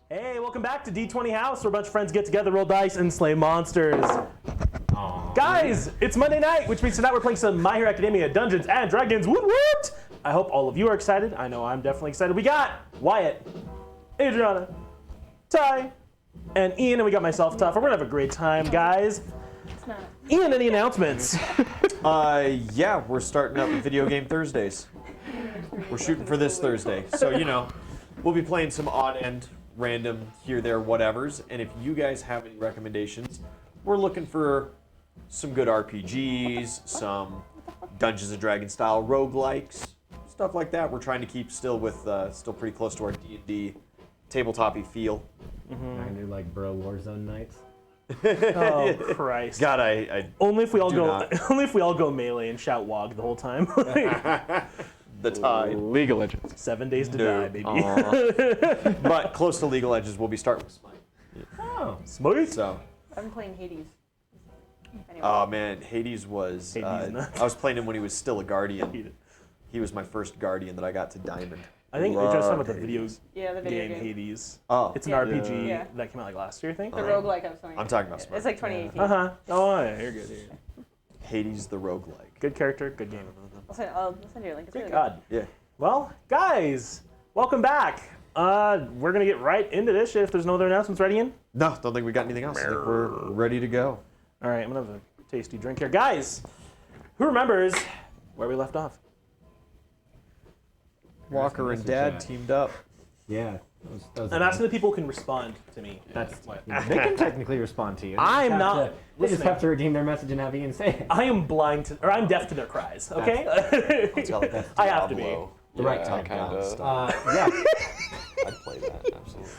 Hey, welcome back to D20 House, where a bunch of friends get together, roll dice, and slay monsters. Aww. Guys, it's Monday night, which means tonight we're playing some My Hero Academia Dungeons and Dragons. Woot woot! I hope all of you are excited. I know I'm definitely excited. We got Wyatt, Adriana, Ty, and Ian, and we got myself, Tough. We're gonna have a great time, guys. It's not. Ian, any announcements? Yeah, we're starting up Video Game Thursdays. We're shooting for this Thursday, so we'll be playing some odd end, random, here, there, whatevers. And if you guys have any recommendations, we're looking for some good RPGs, some Dungeons and Dragons style roguelikes, stuff like that. We're trying to keep still pretty close to our D&D tabletop-y feel. Mm-hmm. I can do like bro Warzone nights. Oh Christ! God, I only if we all go. not. Only if we all go melee and shout "wog" the whole time. the tide. League of Legends. 7 days to No. die, baby. But close to Legal Edges, we'll be starting with Smite. Oh. Smite. So. I've been playing Hades. Anyway. Oh man, Hades was. Hades nuts. I was playing him when he was still a guardian. He was my first guardian that I got to diamond. I think you're just talking about the Hades. video the video game game. Hades. Oh. It's an Yeah. RPG Yeah. that came out like last year, I think. The roguelike I was talking about. I'm talking about Smite. It's like 2018. Oh yeah, you're good. You're good. Hades the roguelike. Good character, good game. I'll send you a link. It's Good really God. Yeah. Well, guys, welcome back. We're gonna get right into this shit. If there's no other announcements, ready in? No, don't think we got anything else. I think we're ready to go. All right, I'm gonna have a tasty drink here, guys. Who remembers where we left off? Walker and Dad teamed up. Yeah. I'm asking the people who can respond to me. That's what. They can technically respond to you. I'm They just have not to- They just listening. have to redeem their message and have Ian say it. I am blind to, or I'm deaf to their cries. Okay. Tell that I have to be. Diablo. The right Yeah, time. kinda. Yeah. I'd play that, absolutely.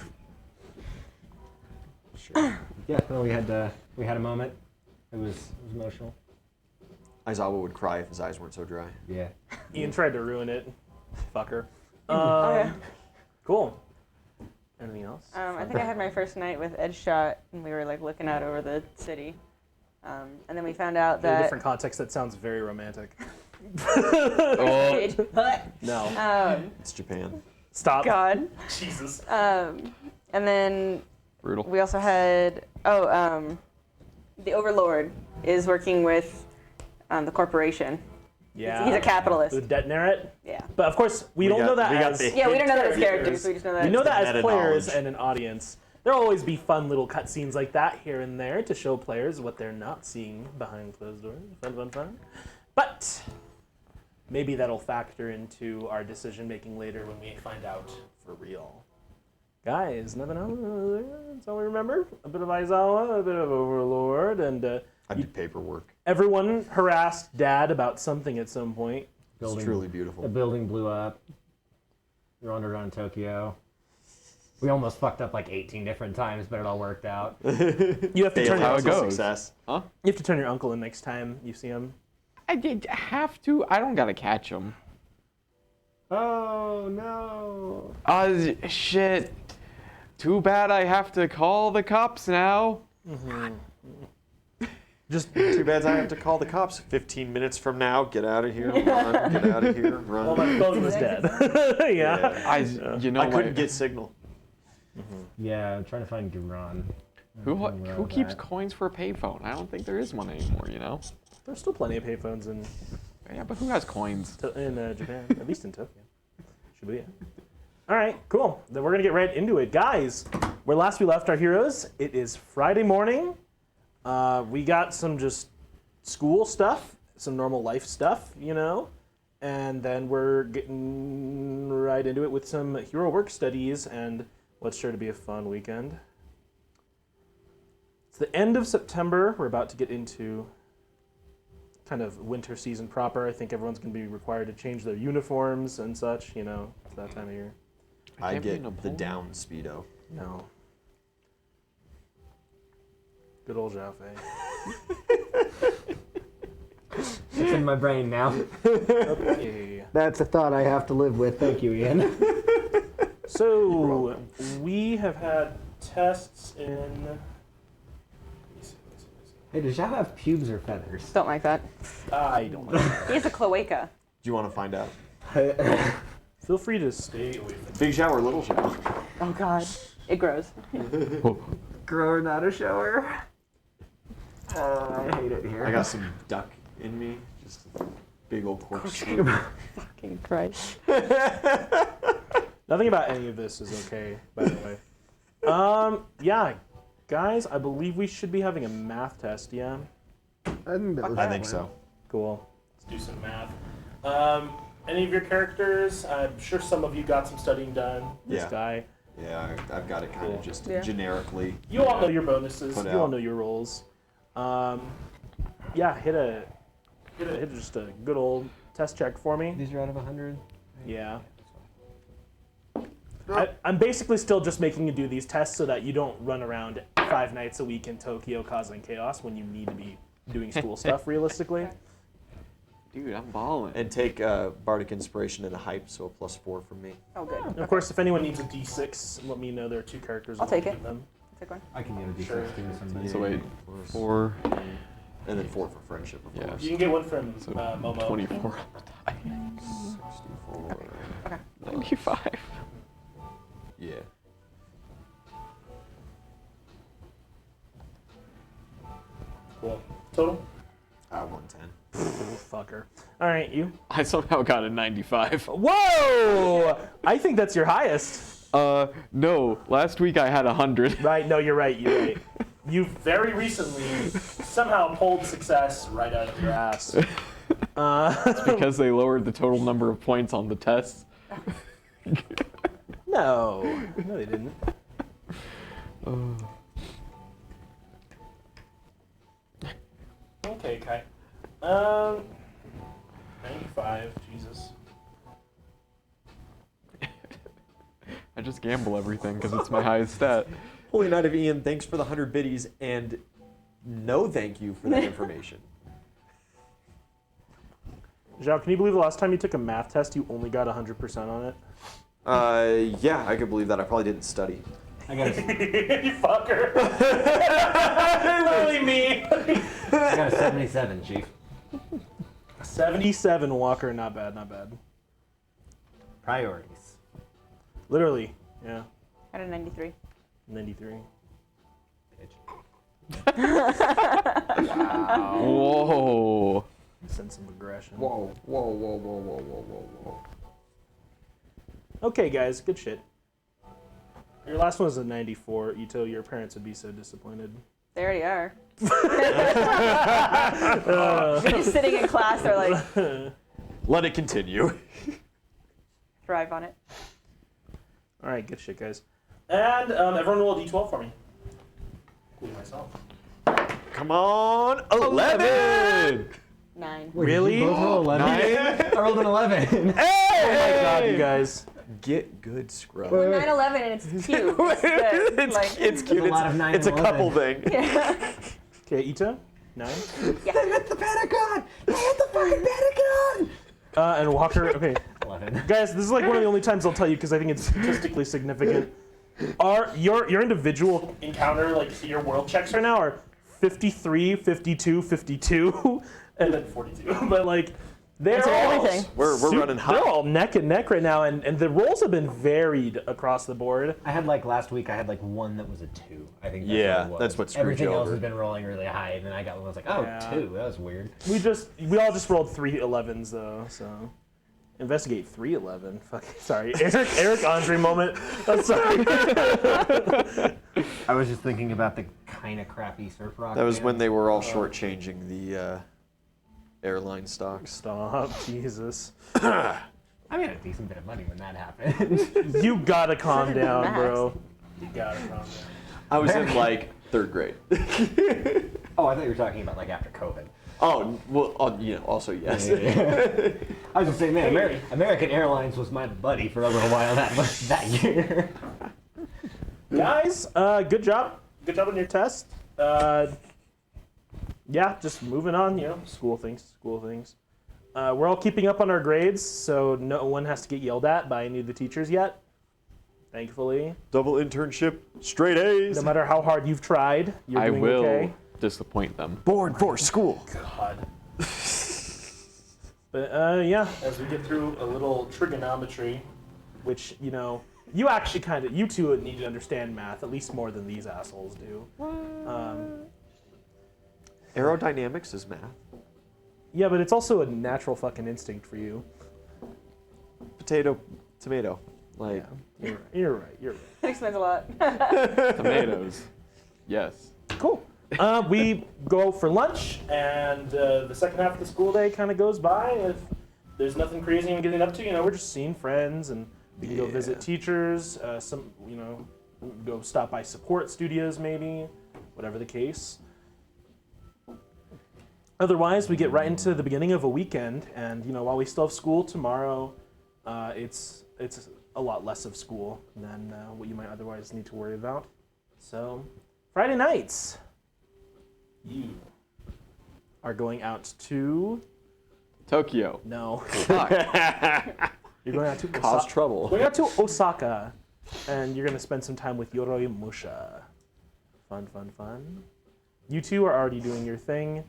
Sure. Yeah. No, we had a moment. It was emotional. Aizawa would cry if his eyes weren't so dry. Yeah. Ian tried to ruin it. Fucker. Okay. Cool. Anything else? I think I had my first night with Ed Shot, and we were like looking out over the city. And then we found out In a that. different context, that sounds very romantic. No. It's Japan. Stop. God. Jesus. And then Brutal. we also had the Overlord is working with the corporation. Yeah. He's a capitalist. The detonate. Yeah. But of course, we don't know that as Yeah, we don't know that as characters. We just know that. we know that as meta players knowledge. and an audience. There'll always be fun little cutscenes like that here and there to show players what they're not seeing behind closed doors. Fun. But maybe that'll factor into our decision making later when we find out for real. Guys, nothing else? That's all we remember? A bit of Aizawa, a bit of Overlord, and I did paperwork. everyone harassed Dad about something at some point. It's truly beautiful. The building blew up. We were underground Tokyo. We almost fucked up like 18 different times, but it all worked out. You have to turn how your it goes. Success. Huh? You have to turn your uncle in next time you see him. I did have to. I don't gotta catch him. Oh no. Shit. Too bad I have to call the cops now. Just Too bad I have to call the cops 15 minutes from now. Get out of here, run, get out of here, run. well, my phone was dead. Yeah. You know, I couldn't get signal. Yeah, I'm trying to find Duran. who keeps coins for a payphone? I don't think there is one anymore. You know. There's still plenty of payphones in Yeah, but who has coins? Japan, at least in Tokyo. Shibuya. All right, cool. Then we're gonna get right into it, guys. Where last we left our heroes, it is Friday morning. We got some just school stuff, some normal life stuff, and then we're getting right into it with some hero work studies and what's sure to be a fun weekend. It's the end of September. We're about to get into kind of winter season proper. I think everyone's going to be required to change their uniforms and such, it's that time of year. I can't be get in a the pool. down speedo. No. Good old Zhao It's in my brain now. Fei. That's a thought I have to live with. Thank you, Ian. So, we have had tests in... Hey, does Zhao have pubes or feathers? Don't like that. I don't know. He has a cloaca. Do you want to find out? Feel free to stay away from Big shower, little shower. Oh God, it grows. Grower, not a shower. I hate it here. I got some duck in me. Just a big old corkscrew. Fucking Christ. Nothing about any of this is okay, by the way. Yeah, guys, I believe we should be having a math test, yeah? I think so. Cool. Let's do some math. Any of your characters? I'm sure some of you got some studying done. This Yeah. guy. Yeah, I've got it kind of just Yeah. generically. You all know your bonuses. Put You all out. know your roles. Yeah, hit just a good old test check for me. These are out of 100. Yeah. I'm basically still just making you do these tests so that you don't run around 5 nights a week in Tokyo causing chaos when you need to be doing school stuff realistically. Dude, I'm balling. And take Bardic Inspiration and a hype, so a +4 from me. Oh, good. And of course, if anyone needs a D6, let me know. There are 2 characters. I'll take give it. them. Take one. I can get a D6 Sure. too. Somebody. So wait, Plus 4, And then 4 for friendship, of Yeah. course. You can get one from So, Momo. 24, 64. Okay. 95. Yeah. Cool. Total? 110. Fucker. All right, you. I somehow got a 95. Whoa! I think that's your highest. No. Last week I had 100. Right? No, you're right. You're right. You very recently somehow pulled success right out of your ass. Because they lowered the total number of points on the tests. No, they didn't. Okay, Kai. 95. Jesus. I just gamble everything because it's my highest stat. Holy Knight of Ian, thanks for the 100 biddies, and no thank you for that information. Zhao, can you believe the last time you took a math test, you only got 100% on it? Yeah, I could believe that. I probably didn't study. I got a, You fucker. Literally me. I got a 77, Chief. 77, Walker. Not bad, not bad. Priorities. Literally, yeah. Got a 93. 93. Bitch. Whoa. Sense of aggression. Whoa, whoa, whoa, whoa, whoa, whoa, whoa, whoa. Okay, guys, good shit. Your last one was a 94. Ito, your parents would be so disappointed. They already are. Just sitting in class, they're like, Let it continue. thrive on it. All right, good shit, guys. And everyone roll a d12 for me. Including myself. Come on, 11! 9. Wait, Really? Did you both roll 11? I rolled an 11. Oh my god, you guys. Get good, scrub. 9/11 and it's cute. It's good. It's, Like, it's cute. There's a lot of 9 It's a and couple 11. thing. yeah. Okay, Ito, 9. Yeah. hit the Pentagon! They hit the fucking Pentagon! And Walker, okay. 11. Guys, this is like one of the only times I'll tell you because I think it's statistically significant. Your individual encounter, like your world checks right now are 53, 52, 52, and then 42. But like, they're Answer all everything. We're running hot. They're all neck and neck right now, and the rolls have been varied across the board. I had like last week, I had like one that was a 2. I think that's Yeah, what it was. that's what screwed Everything you else over. has been rolling really high, and then I got one that was like, oh, Yeah. 2. That was weird. We all just rolled 3 11s though, so. Investigate 311. Fucking sorry, Eric Andre moment. I'm sorry. I was just thinking about the kind of crappy surf rock. That was band. when they were all shortchanging the airline stocks. Stop, Jesus. I made a decent bit of money when that happened. You gotta calm down, Max. bro. You gotta calm down. I was in like 3rd grade. Oh, I thought you were talking about like after COVID. Oh, well, also yes. I was just saying, man, American Airlines was my buddy for over a while that year. Guys, good job. Good job on your test. Yeah, just moving on, school things. We're all keeping up on our grades, so no one has to get yelled at by any of the teachers yet, thankfully. Double internship, straight A's. No matter how hard you've tried, you're I doing will okay. disappoint them. Born for school. God. But yeah, as we get through a little trigonometry, which, You actually you two need to understand math at least more than these assholes do. Aerodynamics is math. Yeah, but it's also a natural fucking instinct for you. Potato, tomato. Like, Yeah, you're right. That explains a lot. Tomatoes. Yes. Cool. We go out for lunch, and the second half of the school day kind of goes by. If there's nothing crazy I'm getting up to, we're just seeing friends, and we can go visit teachers. Go stop by support studios maybe, whatever the case. Otherwise, we get right into the beginning of a weekend, and while we still have school tomorrow, it's a lot less of school than what you might otherwise need to worry about. So, Friday nights, you are going out to Tokyo. no. Fuck. You're going out to cause trouble. Going out to Osaka, and you're gonna spend some time with Yoroi Musha. Fun. You two are already doing your thing.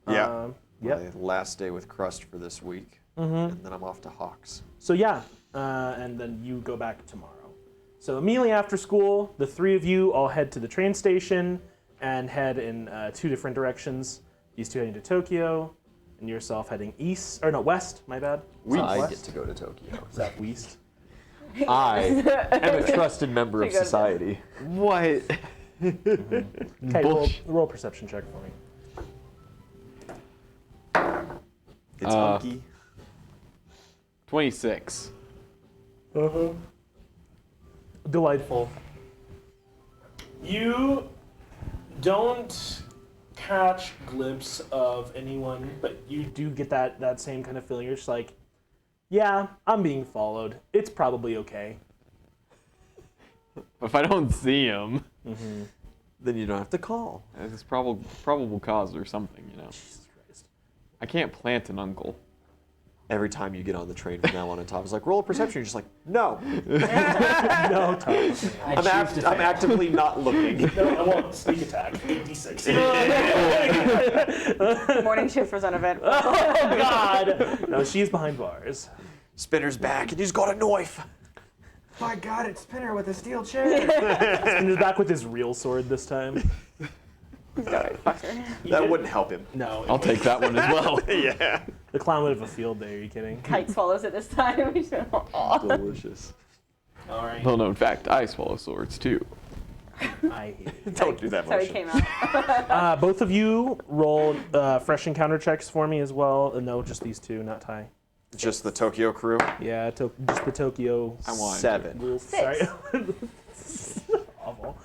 Yeah. Yep. My last day with Crust for this week, Mm-hmm. and then I'm off to Hawks. So yeah, and then you go back tomorrow. So immediately after school, the three of you all head to the train station and head in two different directions. These two heading to Tokyo, and yourself heading west. My bad. I Southwest? get to go to Tokyo. Southwest. I am a trusted member of You go to- society. What? Okay, roll a perception check for me. It's hunky. 26. Delightful. You don't catch glimpse of anyone, but you do get that same kind of feeling. You're just like, yeah, I'm being followed. It's probably okay. If I don't see him, Then you don't have to call. it's probable cause or something, Jesus Christ. I can't plant an uncle. Every time you get on the train from now on top, it's like, roll a perception. You're just like, no. No, Tom. I'm actively not looking. No, I won't. Sneak attack. 8d6. Morning shift was uneventful. Oh, God. No, she's behind bars. Spinner's back, and he's got a knife. My God, it's Spinner with a steel chair. And he's back with his real sword this time. He's got a fucker. That wouldn't help him. No. I'll take that one as well. Yeah. The clown would have a field day. Are you kidding? Kite swallows it this time. He's been aw. Delicious. All right. Well, no, in fact, I swallow swords too. I hate it. Don't do that That's how he motion. came out. Both of you roll fresh encounter checks for me as well. No, just these two, not Ty. Just the Tokyo crew. Yeah, just the Tokyo. I want 7. Wolf. Six. Sorry. Awful.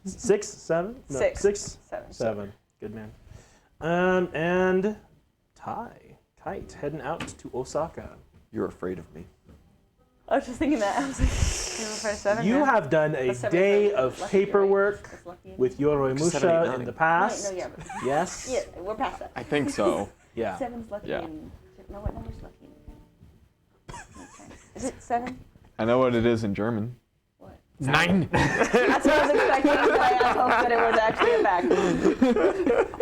6, 7? No, Six. 6? Seven. 7. Good man. And Ty, Kite, heading out to Osaka. You're afraid of me. I was just thinking that. I was like, you're the first seven. You man. have done a That's seven, day seven. of Lucky, you're right. paperwork That's lucky. with Yoroi 7, 8, Musha 9. in the Right, past. no, yeah, but Yes? yeah, we're past that. I think so. Yeah. Seven's lucky. Yeah. And, no, what number's lucky? Okay. Is it 7? I know what it is in German. What? 9. That's what I was expecting, but I hoped that it was actually a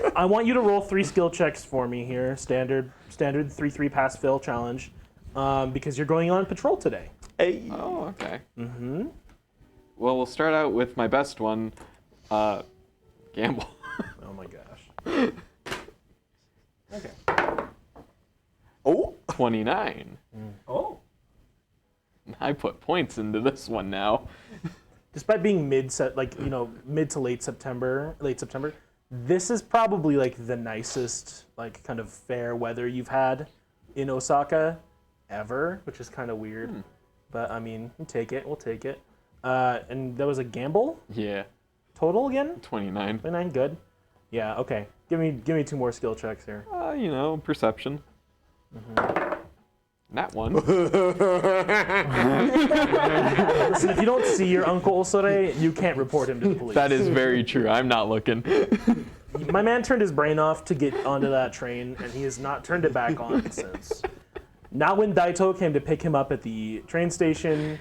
fact. I want you to roll 3 skill checks for me here. Standard 3-3 pass fail challenge. Because you're going on patrol today. Hey. Oh, okay. Mm-hmm. Well, we'll start out with my best one, gamble. Oh my gosh. Okay. Oh. 29. Oh. I put points into this one now. Despite being mid to late September, this is probably like the nicest like kind of fair weather you've had in Osaka ever, which is kind of weird. But I mean, we'll take it. And that was a gamble Yeah, total again? 29. 29, good. Yeah, okay. Give me 2 more skill checks here. Perception. That one. Listen, if you don't see your Uncle Osore, you can't report him to the police. That is very true. I'm not looking. My man turned his brain off to get onto that train, and he has not turned it back on since. Not when Daito came to pick him up at the train station.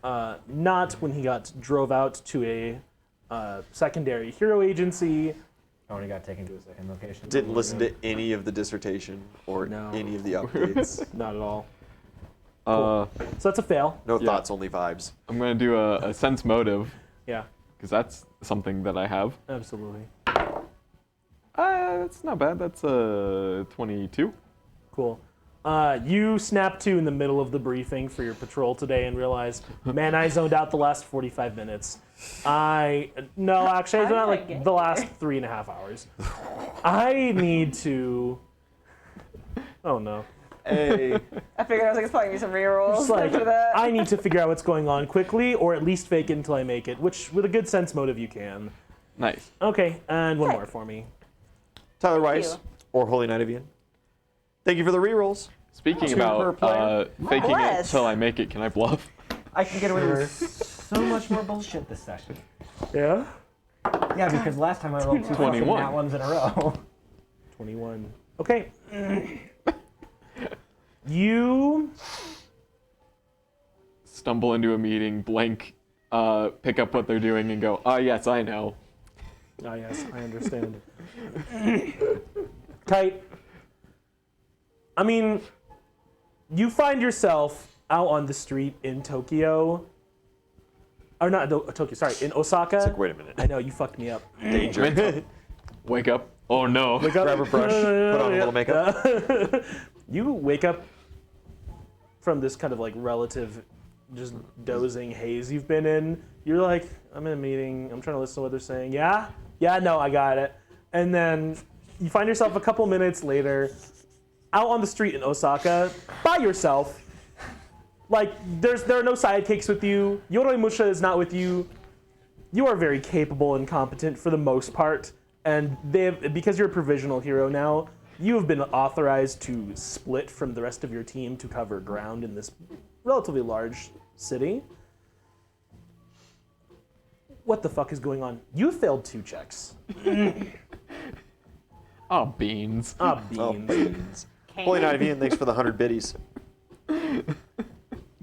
Not when he drove out to a secondary hero agency. Oh, and he got taken to a second location. Didn't listen to any of the dissertation or No. any of the updates. Not at all. So that's a fail. No Yeah. thoughts, only vibes. I'm gonna do a sense motive Yeah, because that's something that I have. absolutely. That's not bad. That's 22. Cool. You snap to in the middle of the briefing for your patrol today and realize, man, I zoned out the last 45 minutes. No, actually, I zoned out like the last 3.5 hours. I need to. Oh no. Hey. I figured I was like, it's probably gonna be some rerolls Just like, after that. I need to figure out what's going on quickly, or at least fake it until I make it, which with a good sense motive you can. Nice. Okay, and one Okay. more for me. Tyler Thank Rice you. or Holy Night of Ian. Thank you for the rerolls. Speaking Two per about player. faking it Bless. till I make it, can I bluff? I can get away with so much more bullshit this session. Yeah? Yeah, because last time I rolled 2 21. nat ones in a row. 21. Okay. You Stumble into a meeting, blank, pick up what they're doing, and go, yes, I know. Ah, yes, I understand. Kite, I mean, you find yourself out on the street in Tokyo. Or not Tokyo, sorry, in Osaka. It's like, wait a minute. I know, you fucked me up. Danger. Wake up. Oh no. Wake up. Grab a brush, put on a little makeup. You wake up from this kind of like relative just dozing haze you've been in. You're like, I'm in a meeting, I'm trying to listen to what they're saying. Yeah? Yeah, no, I got it. And then you find yourself a couple minutes later out on the street in Osaka by yourself. Like, there are no sidekicks with you. Yoroi Musha is not with you. You are very capable and competent for the most part. And because you're a provisional hero now, you have been authorized to split from the rest of your team to cover ground in this relatively large city. What the fuck is going on? You failed 2 checks. Oh, beans. Ah, Oh, beans. beans. Holy Night of Ian, thanks for the 100 biddies.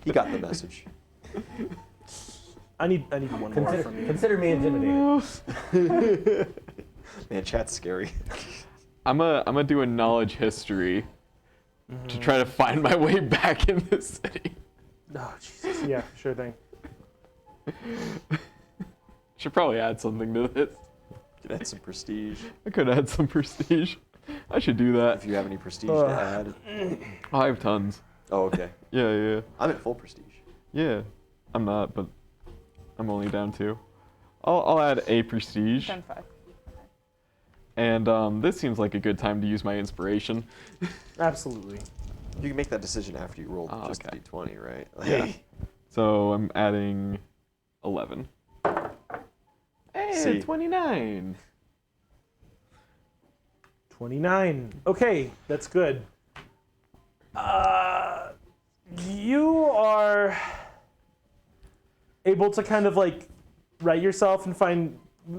He got the message. I need one more from you. Consider me intimidated. Man, chat's scary. I'm gonna do a knowledge history to try to find my way back in the city. Oh, Jesus. Yeah, sure thing. Should probably add something to this. Could add some prestige. I could add some prestige. I should do that. If you have any prestige to add. Oh, I have tons. Oh, okay. Yeah. I'm at full prestige. Yeah. I'm not, but I'm only down 2. I'll add a prestige. 10-5. And this seems like a good time to use my inspiration. Absolutely. You can make that decision after you roll Oh, just okay. the d20, right? Yeah. So I'm adding 11. Hey, See. 29. 29. Okay, that's good. You are able to kind of like right yourself and find.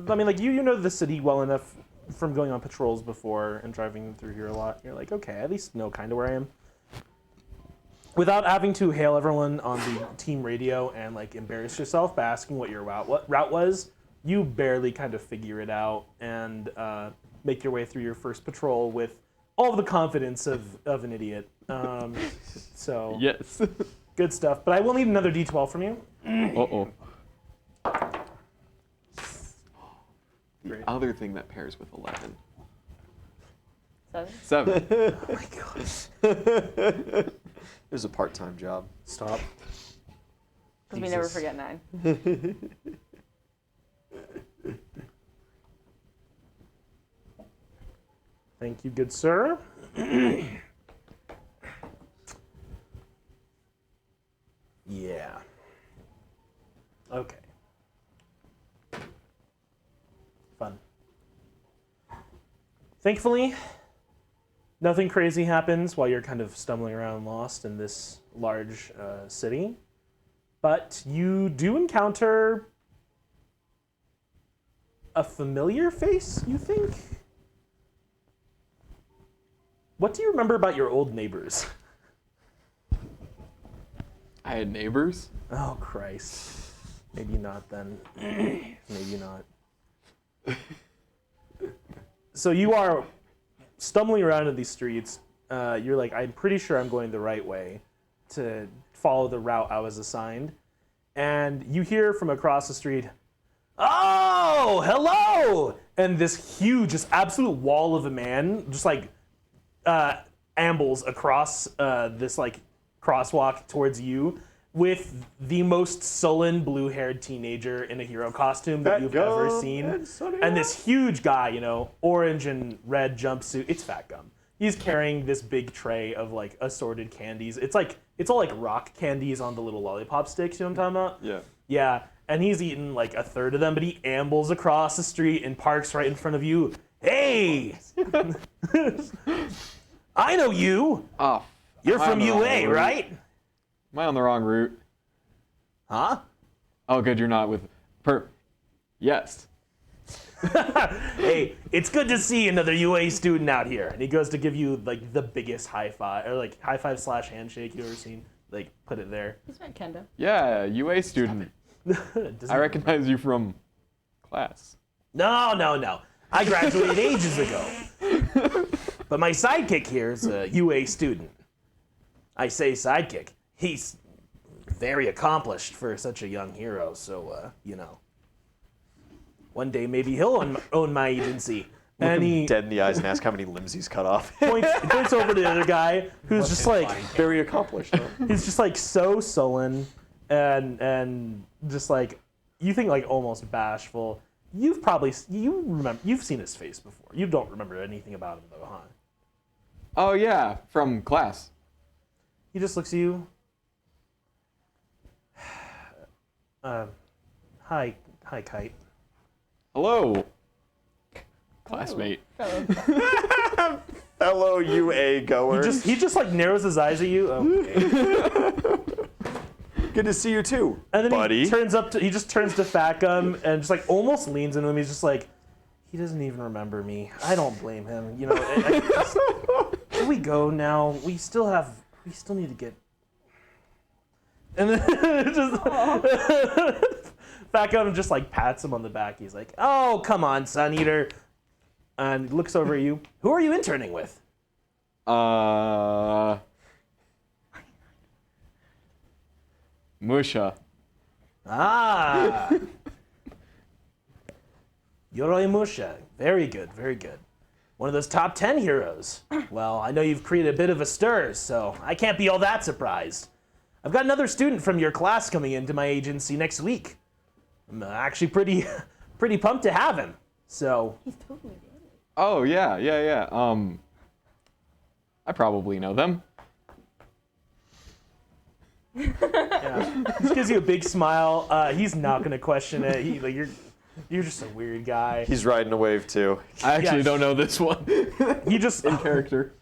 I mean, like you know the city well enough from going on patrols before and driving through here a lot. You're like, okay, I at least know kind of where I am. Without having to hail everyone on the team radio and like embarrass yourself by asking what your route was, you barely kind of figure it out and make your way through your first patrol with all of the confidence of an idiot. So Yes. good stuff. But I will need another D12 from you. Uh-oh. The Great. other thing that pairs with 11. 7. 7. Oh my god. It was a part-time job. Stop. Because we never Jesus. forget 9. Thank you, good sir. Yeah. Okay. Fun. Thankfully, nothing crazy happens while you're kind of stumbling around lost in this large city. But you do encounter a familiar face, you think? What do you remember about your old neighbors? I had neighbors. Oh, Christ. Maybe not then. Maybe not. So you are stumbling around in these streets. You're like, I'm pretty sure I'm going the right way to follow the route I was assigned. And you hear from across the street, "Oh, hello!" And this huge, just absolute wall of a man just like ambles across this like crosswalk towards you with the most sullen blue-haired teenager in a hero costume that you've ever seen. And this huge guy, you know, orange and red jumpsuit. It's Fat Gum. He's carrying this big tray of like assorted candies. It's all like rock candies on the little lollipop sticks, you know what I'm talking about? Yeah. Yeah, and he's eaten like a third of them, but he ambles across the street and parks right in front of you. Hey! I know you! Oh, You're am I from on the wrong UA, route? right? Am I on the wrong route? Huh? Oh, good, you're not with. Yes. Hey, it's good to see another UA student out here. And he goes to give you like the biggest high five, or like high five / handshake you've ever seen. Like, put it there. He's met Kendo. Yeah, UA student. Does I he- recognize you from class. No. I graduated ages ago. But my sidekick here is a UA student. I say sidekick. He's very accomplished for such a young hero, so, you know. One day maybe he'll own my agency. And he Dead in the eyes and ask how many limbs he's cut off. points over to the other guy who's just like, Very accomplished. Huh? he's just like so sullen and just like, you think like almost bashful. You've seen his face before. You don't remember anything about him though, huh? Oh, yeah, from class. He just looks at you. Hi, Kite. Hello, classmate. Fellow UA goer. He just like narrows his eyes at you. Okay. Good to see you too, And then buddy. he just turns to Fat Gum and just like almost leans into him. He's just like, he doesn't even remember me. I don't blame him. You know, can we go now? We still need to get. And then just Fat Gum just like pats him on the back. He's like, "Oh, come on, Sun Eater," and he looks over at you. Who are you interning with? Musha. Ah, Yoroi Musha. Very good, very good. One of those top 10 heroes. Well, I know you've created a bit of a stir, so I can't be all that surprised. I've got another student from your class coming into my agency next week. I'm actually pretty pumped to have him. So, He's totally dead. Oh, yeah. I probably know them. yeah, just gives you a big smile. He's not gonna question it. You're just a weird guy. He's riding a wave too. I actually Yeah. don't know this one. He just In character.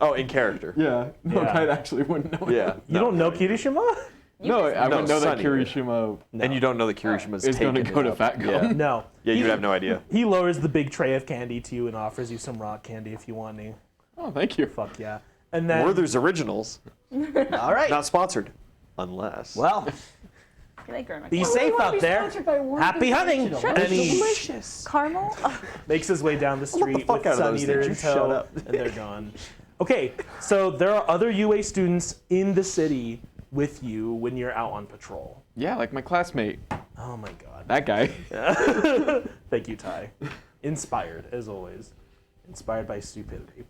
Oh, in character. Yeah. No, Yeah. I actually wouldn't know. Yeah. You don't know Kirishima? No, I No, wouldn't know that Sunny. Kirishima And you don't know that Kirishima's is going to taken go it to up. Fat Gum. Yeah. No. Yeah, you would have no idea. He lowers the big tray of candy to you and offers you some rock candy if you want to. Oh, thank you. Fuck yeah. And then Werther's Originals, all right. not sponsored, unless. Well, Good night, Grandma. be Well, safe we wanna out be there. sponsored by Werther's Happy hunting. Originals. And he delicious. Caramel? Oh, makes his way down the street fuck with out of Sun those Eater in things. You tow, shut up. and they're gone. Okay, so there are other UA students in the city with you when you're out on patrol. Yeah, like my classmate. Oh my god. That guy. Thank you, Ty. Inspired, as always. Inspired by stupidity.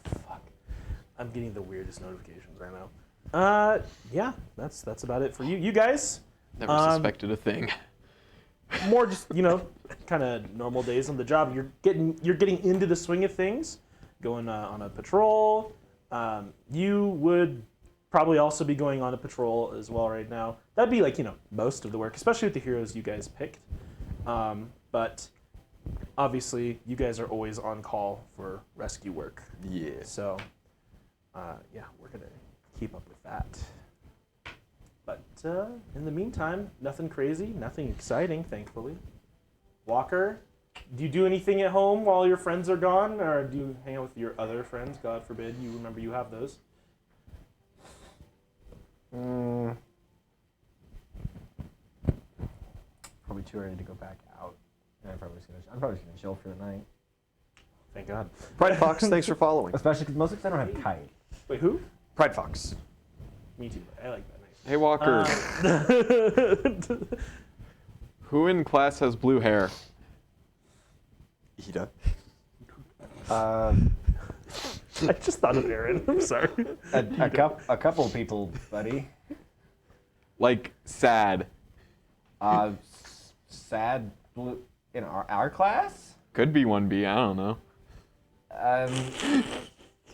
Fuck. I'm getting the weirdest notifications right now. Yeah, that's about it for you. You guys, Never suspected a thing. more just, kind of normal days on the job. You're getting into the swing of things, going on a patrol. You would probably also be going on a patrol as well right now. That'd be like, most of the work, especially with the heroes you guys picked. But obviously, you guys are always on call for rescue work. Yeah. So, yeah, we're going to keep up with that. But in the meantime, nothing crazy, nothing exciting, thankfully. Walker, do you do anything at home while your friends are gone? Or do you hang out with your other friends? God forbid you remember you have those. Probably too early to go back out. And I'm probably just gonna chill for the night. Thank God. Pride Fox, thanks for following. Especially because mostly 'cause I don't have kite. Wait, who? Pride Fox. Me too. I like that. Nice. Hey Walker, who in class has blue hair? Ida. I just thought of Aaron. I'm sorry. A couple people, buddy. Like sad. Sad blue in our class. Could be 1B. I don't know.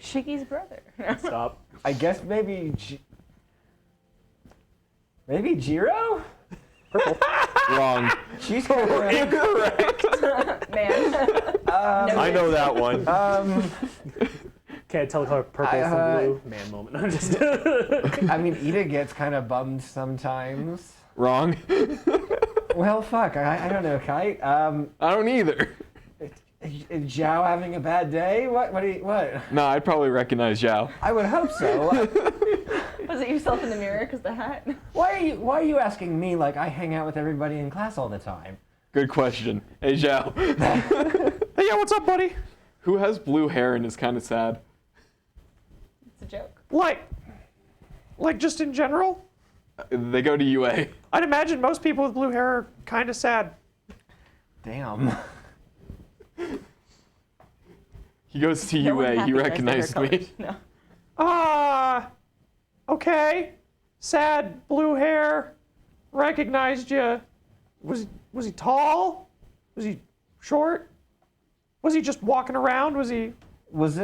Shiggy's brother. Stop. I guess maybe maybe Jiro. Wrong. She's incorrect. Man. I know that one. Can't tell the color purple from blue. Man moment. I'm just. I mean, Ida gets kind of bummed sometimes. Wrong. Well, fuck. I don't know, Kite. I don't either. Is Zhao having a bad day? What? What? No, I'd probably recognize Zhao. I would hope so. Was it yourself in the mirror because the hat? Why are you asking me like I hang out with everybody in class all the time? Good question. Hey Zhao. Hey, yeah, what's up, buddy? Who has blue hair and is kind of sad? It's a joke. Like just in general? They go to UA. I'd imagine most people with blue hair are kind of sad. Damn. He goes to No one UA. happy He wears their recognized hair me. colors. No. Okay. Sad, blue hair, recognized you. Was he tall? Was he short? Was he just walking around? Was he...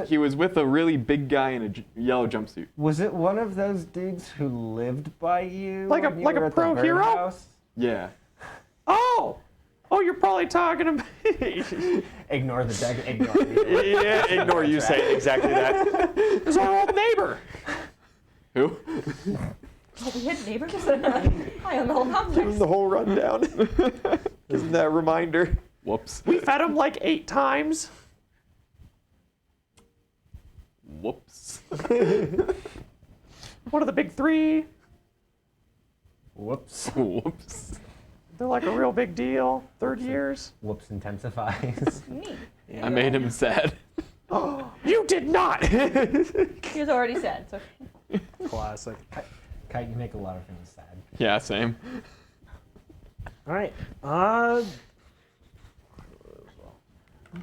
He was with a really big guy in a yellow jumpsuit. Was it one of those dudes who lived by you? Like a- when you like a were at the pro hero? birdhouse? Yeah. Oh, you're probably talking about... Ignore the deck. Ignore me. Yeah, ignore you saying exactly that. It's our old neighbor. Who? Oh, we had neighbors? I own the whole complex. The whole rundown. Isn't that a reminder? Whoops. We fed him like 8 times. Whoops. One of the big 3. Whoops. Whoops. They're like a real big deal. 3rd years. Whoops intensifies. Neat. I made him sad. You did not. He was already sad, so. Classic. Kite, you make a lot of things sad. Yeah, same. All right.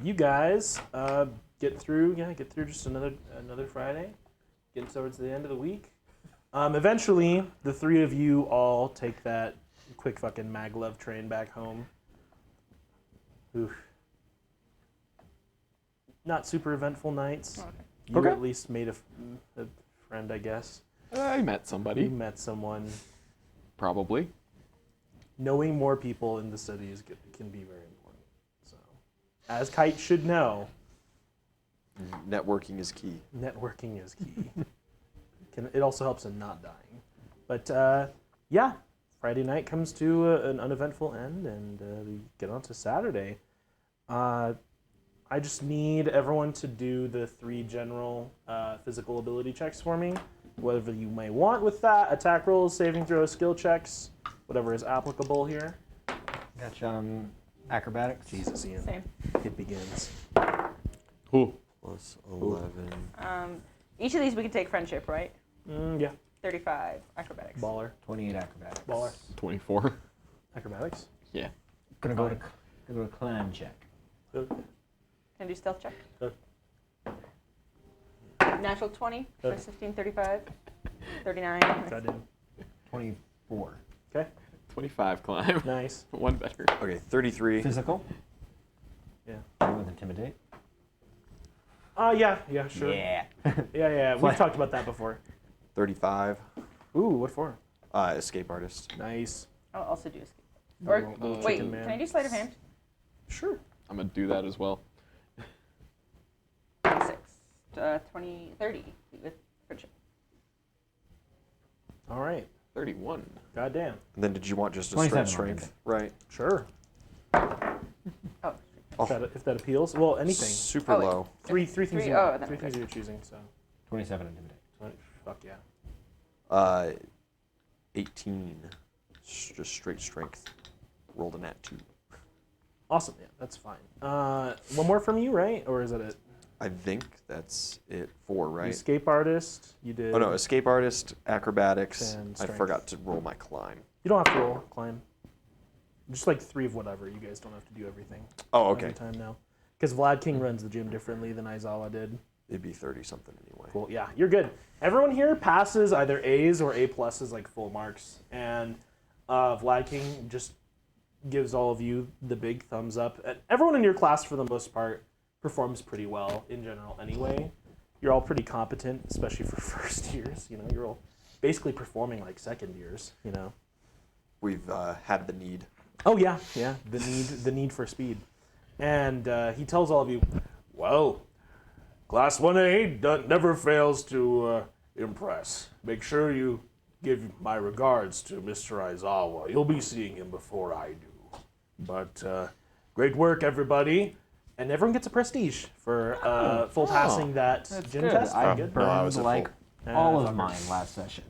You guys get through just another Friday. Getting towards the end of the week. Eventually, the 3 of you all take that quick fucking maglev train back home. Oof. Not super eventful nights. Okay. You Okay. at least made a friend, I guess. I met You somebody. met someone. Probably. Knowing more people in the city can be very important. So, as Kite should know, Networking is key. networking is key. It also helps in not dying. But yeah, Friday night comes to an uneventful end, and we get on to Saturday. I just need everyone to do the 3 general physical ability checks for me. Whatever you may want with that, attack rolls, saving throws, skill checks, whatever is applicable here. Got acrobatics. Jesus, Ian. Same. It begins. Who? Plus 11. Each of these we can take friendship, right? Yeah, 35 acrobatics. baller. 28 acrobatics. Baller. 24. Acrobatics. Yeah. Gonna go to climb check. Good. Can I do stealth check? Good. Natural 20, Good. plus 15, 35, 39. Goddamn. 24. Okay, 25 climb. nice. One better. Okay, 33. Physical. Yeah. With intimidate. Yeah, sure. Yeah. Yeah. We've talked about that before. 35. Ooh, what for? Escape artist. Nice. I'll also do escape. Or, Little wait, chicken man. can I do sleight of hand? Sure. I'm gonna do that as well. 26, 20, 30 with friendship. All right. 31. Goddamn. And then did you want just a 27 straight on strength? Right. Sure. Oh, If that appeals. Well, anything. Super Oh, wait. low. Three things. Three- You oh, want. then 3 I'm things good. you're choosing. So. 27 intimidate. Fuck yeah. 18. Just straight strength. Rolled a nat 2. Awesome. Yeah, that's fine. One more from you, right? Or is that it? I think that's it for, right? Escape artist. You did. Oh no, escape artist, acrobatics. And I strength. forgot to roll my climb. You don't have to roll climb. Just like 3 of whatever. You guys don't have to do everything. Oh, Every okay. time now. Because Vlad King runs the gym differently than Aizawa did. It'd be 30 something anyway. Cool. Yeah, you're good. Everyone here passes either A's or A pluses, like full marks. And Vlad King just gives all of you the big thumbs up. And everyone in your class, for the most part, performs pretty well in general anyway. You're all pretty competent, especially for first years. You know, you're all basically performing like second years, you know. We've had the need. Oh yeah, yeah, the need for speed. And he tells all of you, well, Class 1A never fails to impress. Make sure you give my regards to Mr. Aizawa. You'll be seeing him before I do. But great work, everybody. And everyone gets a prestige for full passing that gym Good. test. I Pretty good. No, I burned was at like full. all Yeah, of mine last session.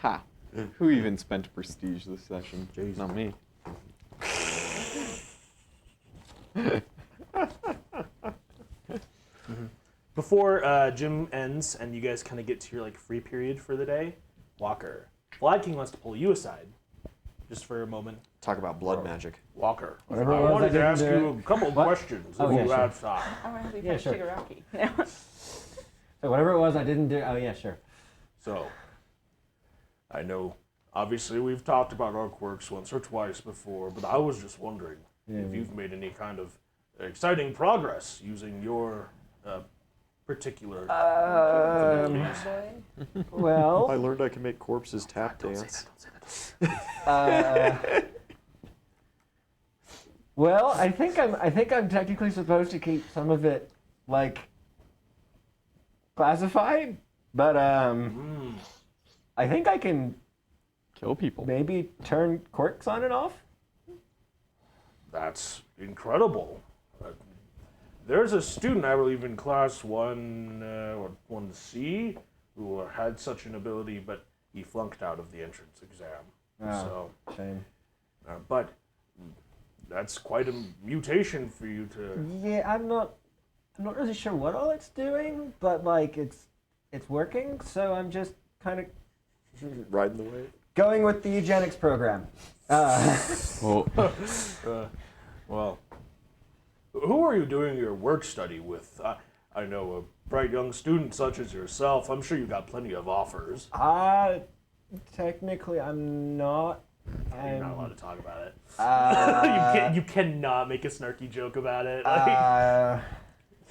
Ha. Who even spent prestige this session? Jeez. Not me. Before gym ends and you guys kind of get to your like free period for the day, Walker, Vlad King wants to pull you aside, just for a moment. Talk about blood magic. Walker, I Whatever it was, wanted I to didn't ask do you it. a couple of What? questions Oh, if yeah, you sure. have time. I want to help you Yeah, finish sure. Shigaraki. So whatever it was I didn't do. Oh yeah, sure. So, I know, obviously we've talked about our quirks once or twice before, but I was just wondering if you've made any kind of exciting progress using your particular abilities. Well, I learned I can make corpses tap Don't dance. say that. well, I think I'm technically supposed to keep some of it like classified, but I think I can Kill people. maybe turn quirks on and off. That's incredible. There's a student, I believe, in class 1 or 1C who had such an ability, but he flunked out of the entrance exam. Oh, shame. But that's quite a mutation for you to. Yeah, I'm not really sure what all it's doing, but like it's working. So I'm just kind of Riding the wave. going with the eugenics program. Well, Well, who are you doing your work study with? I know a bright young student such as yourself. I'm sure you got plenty of offers. Technically, I'm not. You're not allowed to talk about it. Uh, you cannot make a snarky joke about it. Like,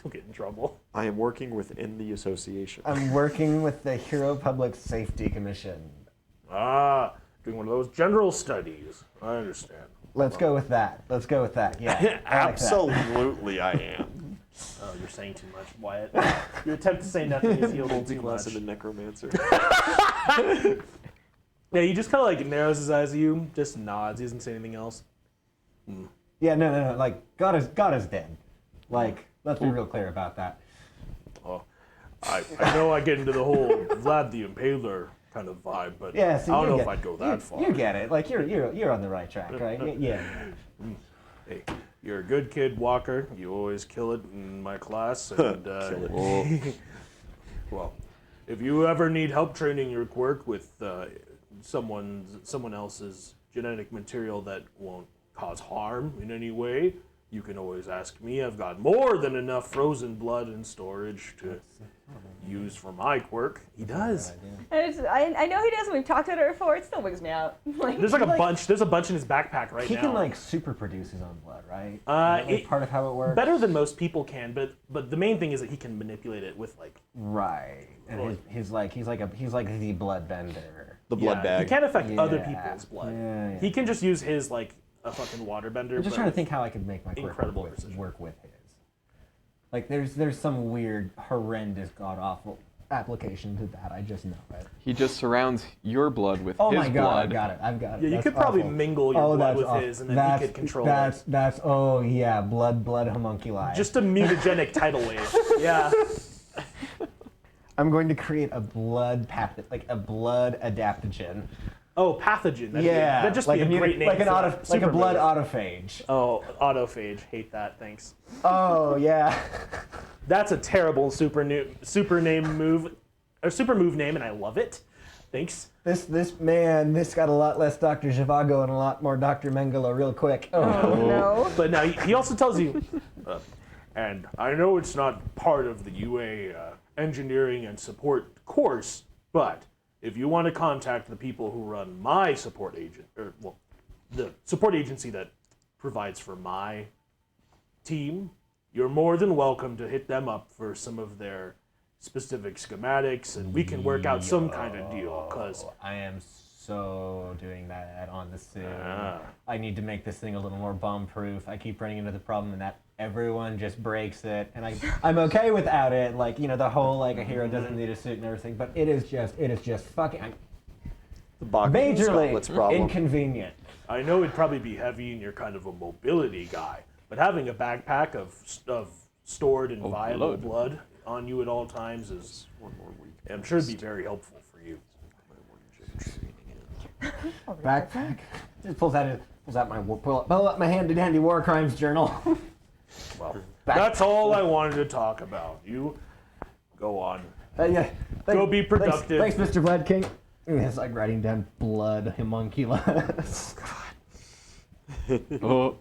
you'll get in trouble. I am working within the association. I'm working with the Hero Public Safety Commission. Doing one of those general studies. I understand. Let's go with that. Yeah. I like that. Absolutely, I am. Oh, you're saying too much, Wyatt. Your attempt to say nothing is yielding too much. Multi-class and the necromancer. Yeah, he just kind of like narrows his eyes at you, just nods. He doesn't say anything else. Yeah, no. Like God is dead. Like let's be real clear about that. Oh, I know I get into the whole Vlad the Impaler kind of vibe, but Yeah, I so don't you know get, if I'd go that far. You get it. Like you're on the right track, right? Yeah. Hey, you're a good kid, Walker. You always kill it in my class. And, Kill it. well, if you ever need help training your quirk with someone else's genetic material that won't cause harm in any way, you can always ask me. I've got more than enough frozen blood in storage to use for my quirk. He does. I know he does. We've talked about it before. It still wigs me out. There's like a bunch. There's a bunch in his backpack right He now. can like super produce his own blood, right? Is that, like, it- part of how it works. better than most people can, but the main thing is that he can manipulate it with like Right. And he's like the blood bender. The blood He bag. can't affect other Yeah. people's blood. Yeah. He can just use his like a fucking water bender. I'm just but trying to think how I could make my quirk incredible work precision. with his. Like there's some weird, horrendous, god awful application to that. I just know it. he just surrounds your blood with Oh his my god, blood. I've got it. Yeah, you That's could probably awful. mingle your blood that's with awful. his, and then he could control it. That's oh yeah, blood homunculi. Just a mutagenic tidal wave. Yeah. I'm going to create a blood pathogen, like a blood adaptogen. Oh, pathogen. That'd just like be a great name. like for that like a super blood move. autophage. Oh, autophage. Hate that. Thanks. Oh yeah. That's a terrible super name move, or super move name, and I love it. Thanks. This got a lot less Dr. Zhivago and a lot more Dr. Mengele real quick. Oh no. But now he also tells you, and I know it's not part of the UA engineering and support course, but if you want to contact the people who run my support agent, or well, the support agency that provides for my team, you're more than welcome to hit them up for some of their specific schematics, and we can work out some kind of deal, because I am so doing that on the sim. I need to make this thing a little more bomb-proof. I keep running into the problem that everyone just breaks it, and I'm okay without it. Like, you know, the whole like a hero doesn't need a suit and everything, but it is just fucking The box majorly problem. inconvenient. I know it'd probably be heavy and you're kind of a mobility guy, but having a backpack of stored and viable blood on you at all times is, I'm sure it'd be very helpful for you. Backpack. Just pull out my handy dandy war crimes journal. Well, that's all I wanted to talk about. You go on. Yeah. Go be productive. Thanks, Mr. Blood King. It's like writing down blood homunculus. Oh,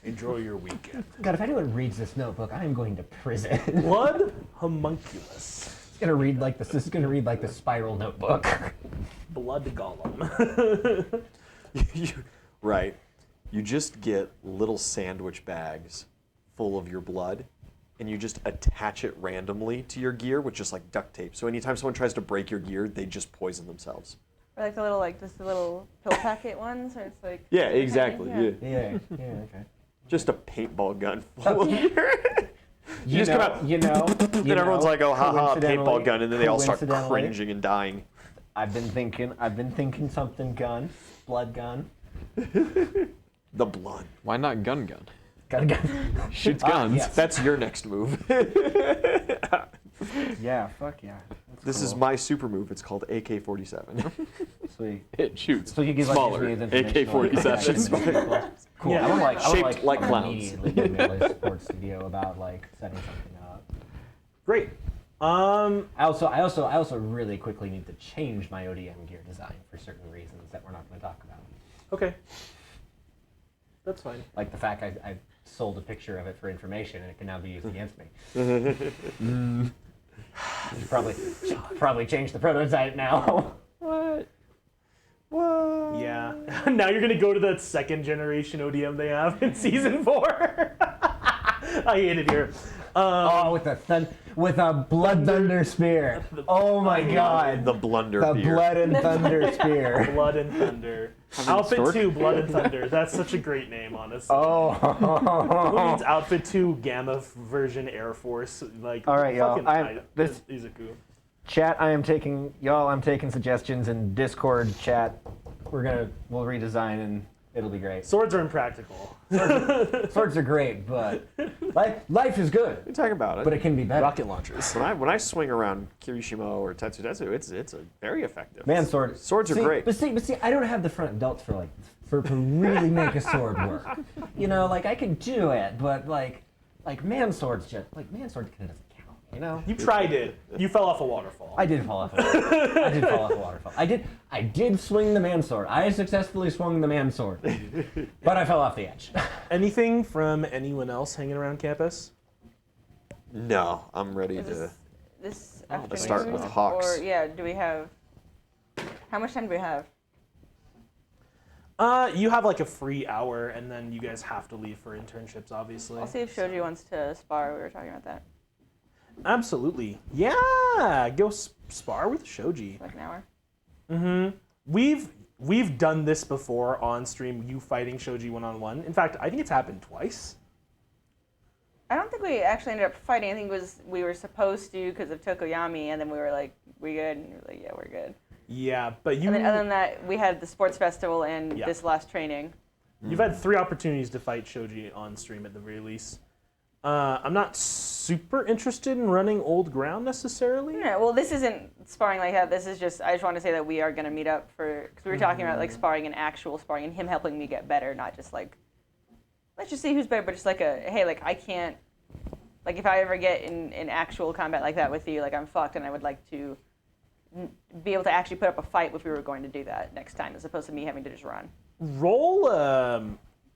Enjoy your weekend. God, if anyone reads this notebook, I am going to prison. Blood homunculus. It's gonna read like this. This is gonna read like the Spiral Notebook. Blood golem. Right. You just get little sandwich bags full of your blood, and you just attach it randomly to your gear with just like duct tape. So anytime someone tries to break your gear, they just poison themselves. Or like the little pill packet ones, or it's like. Yeah, exactly. Yeah. Yeah. Yeah. Okay. Just a paintball gun full of your. You just come out. You know. Then everyone's like, "Oh, haha, paintball coincidentally- gun," and then they all start coincidentally, cringing and dying. I've been thinking something gun, blood gun. The blood. why not gun? Got a gun. Shoots guns. yes. That's your next move. Yeah, fuck yeah. This is my super move. It's called AK-47. Sweet. It shoots So you give smaller. like just me AK-47. Cool. Yeah. I would Shaped like clowns. immediately do a sports video about like setting something up. Great. I also really quickly need to change my ODM gear design for certain reasons that we're not going to talk about. Okay. That's fine. Like the fact I sold a picture of it for information and it can now be used against me. Should probably change the prototype now. What? Yeah. Now you're gonna go to the second generation ODM they have in season 4. I hate it here. With a blood thunder spear. Oh my god. The blunder The beer. blood and thunder spear. Blood and Thunder. Outfit stork? 2, Blood and Thunder. That's such a great name, honestly. Who Oh. needs Outfit 2 Gamma version Air Force? Like, All right, y'all. fucking This Izuku. chat. I'm taking suggestions in Discord chat. We'll redesign and it'll be great. Swords are impractical. Swords are great, but life is good. We talk about it. But it can be better. Rocket launchers. When I swing around Kirishima or Tetsu, it's a very effective. Man, Swords are See, great. But see, I don't have the front belts for to really make a sword work. You know, like I can do it, but like man sword kind of doesn't count. You know. You tried it. You fell off a waterfall. I did fall off. A waterfall. I did swing the man sword. I successfully swung the man sword, but I fell off the edge. Anything from anyone else hanging around campus? No, I'm ready Is to. this to afternoon? start with Hawks. Or yeah, do we have? How much time do we have? You have like a free hour, and then you guys have to leave for internships, obviously. I'll see if Shoji wants to spar. We were talking about that. Absolutely. Yeah, go spar with Shoji. Like an hour. Mm-hmm. We've done this before on stream. You fighting Shoji one-on-one. In fact, I think it's happened twice. I don't think we actually ended up fighting. I think it was we were supposed to because of Tokoyami, and then we were like, "We good?" And we were like, "Yeah, we're good." Yeah, but you. And then other than that, we had the sports festival and Yeah. this last training. You've had 3 opportunities to fight Shoji on stream at the very least. I'm not super interested in running old ground necessarily. No, well, this isn't sparring like that. This is just, I just want to say that we are going to meet up because we were talking about like sparring and actual sparring and him helping me get better, not just like, let's just see who's better, but just like hey, like I can't, like if I ever get in actual combat like that with you, like I'm fucked and I would like to be able to actually put up a fight if we were going to do that next time as opposed to me having to just run.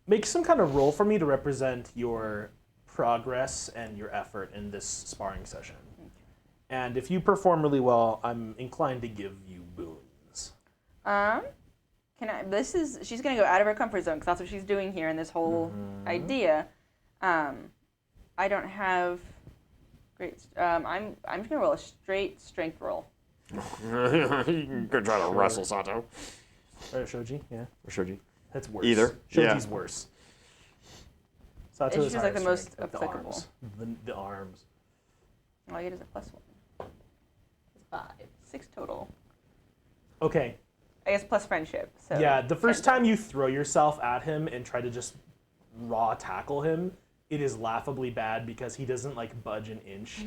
Make some kind of roll for me to represent your progress and your effort in this sparring session. And if you perform really well, I'm inclined to give you boons. She's gonna go out of her comfort zone because that's what she's doing here in this whole idea. I don't have great. I'm just gonna roll a straight strength roll. You can try to wrestle Sato. Or Shoji, yeah. Or Shoji. That's worse. Either. Shoji's worse. Sato It's is just like higher the most strength, like applicable. the arms. All you get is a +1. It's 5. 6 total. Okay. I guess plus friendship. So Yeah, the first 10. time you throw yourself at him and try to just raw tackle him, it is laughably bad because he doesn't like budge an inch.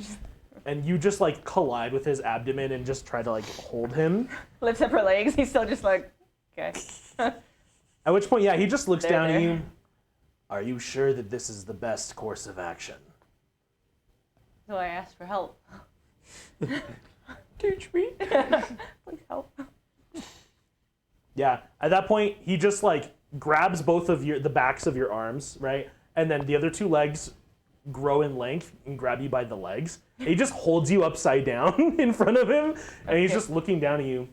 And you just like collide with his abdomen and just try to like hold him. Lifts up her legs. He's still just like, okay. At which point, yeah, he just looks down at There. you. Are you sure that this is the best course of action? So I asked for help. Teach me. Please help. Yeah, at that point, he just like grabs both of the backs of your arms, right? And then the other two legs grow in length and grab you by the legs. And he just holds you upside down in front of him, and he's just looking down at you.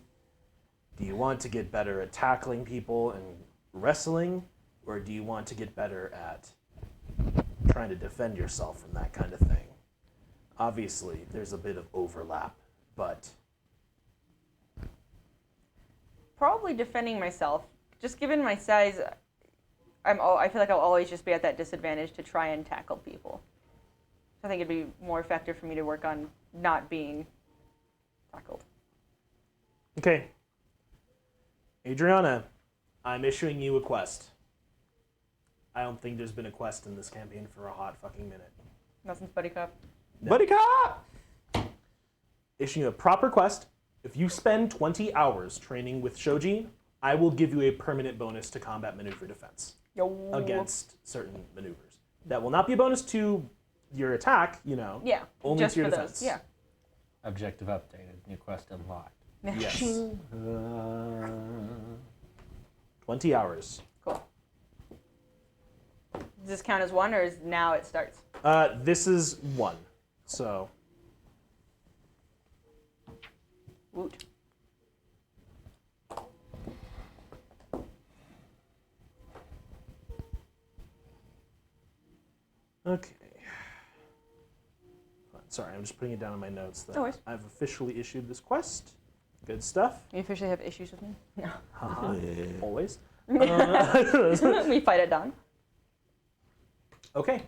Do you want to get better at tackling people and wrestling, or do you want to get better at trying to defend yourself from that kind of thing? Obviously, there's a bit of overlap, but Probably defending myself. Just given my size, I feel like I'll always just be at that disadvantage to try and tackle people. I think it'd be more effective for me to work on not being tackled. okay. Adriana, I'm issuing you a quest. I don't think there's been a quest in this campaign for a hot fucking minute. Not since Buddy Cop. Buddy cop! Issue you a proper quest. If you spend 20 hours training with Shoji, I will give you a permanent bonus to combat maneuver defense Yo. against certain maneuvers. That will not be a bonus to your attack, you know. Yeah. Only just to your for defense. those. Yeah. Objective updated. New quest unlocked. Yes. 20 hours. Cool. Does this count as one, or is now it starts? This is 1. So, Woot. okay. Sorry, I'm just putting it down in my notes that No worries. I've officially issued this quest. Good stuff. You officially have issues with me? No. Haha. Always. We fight at dawn. Okay.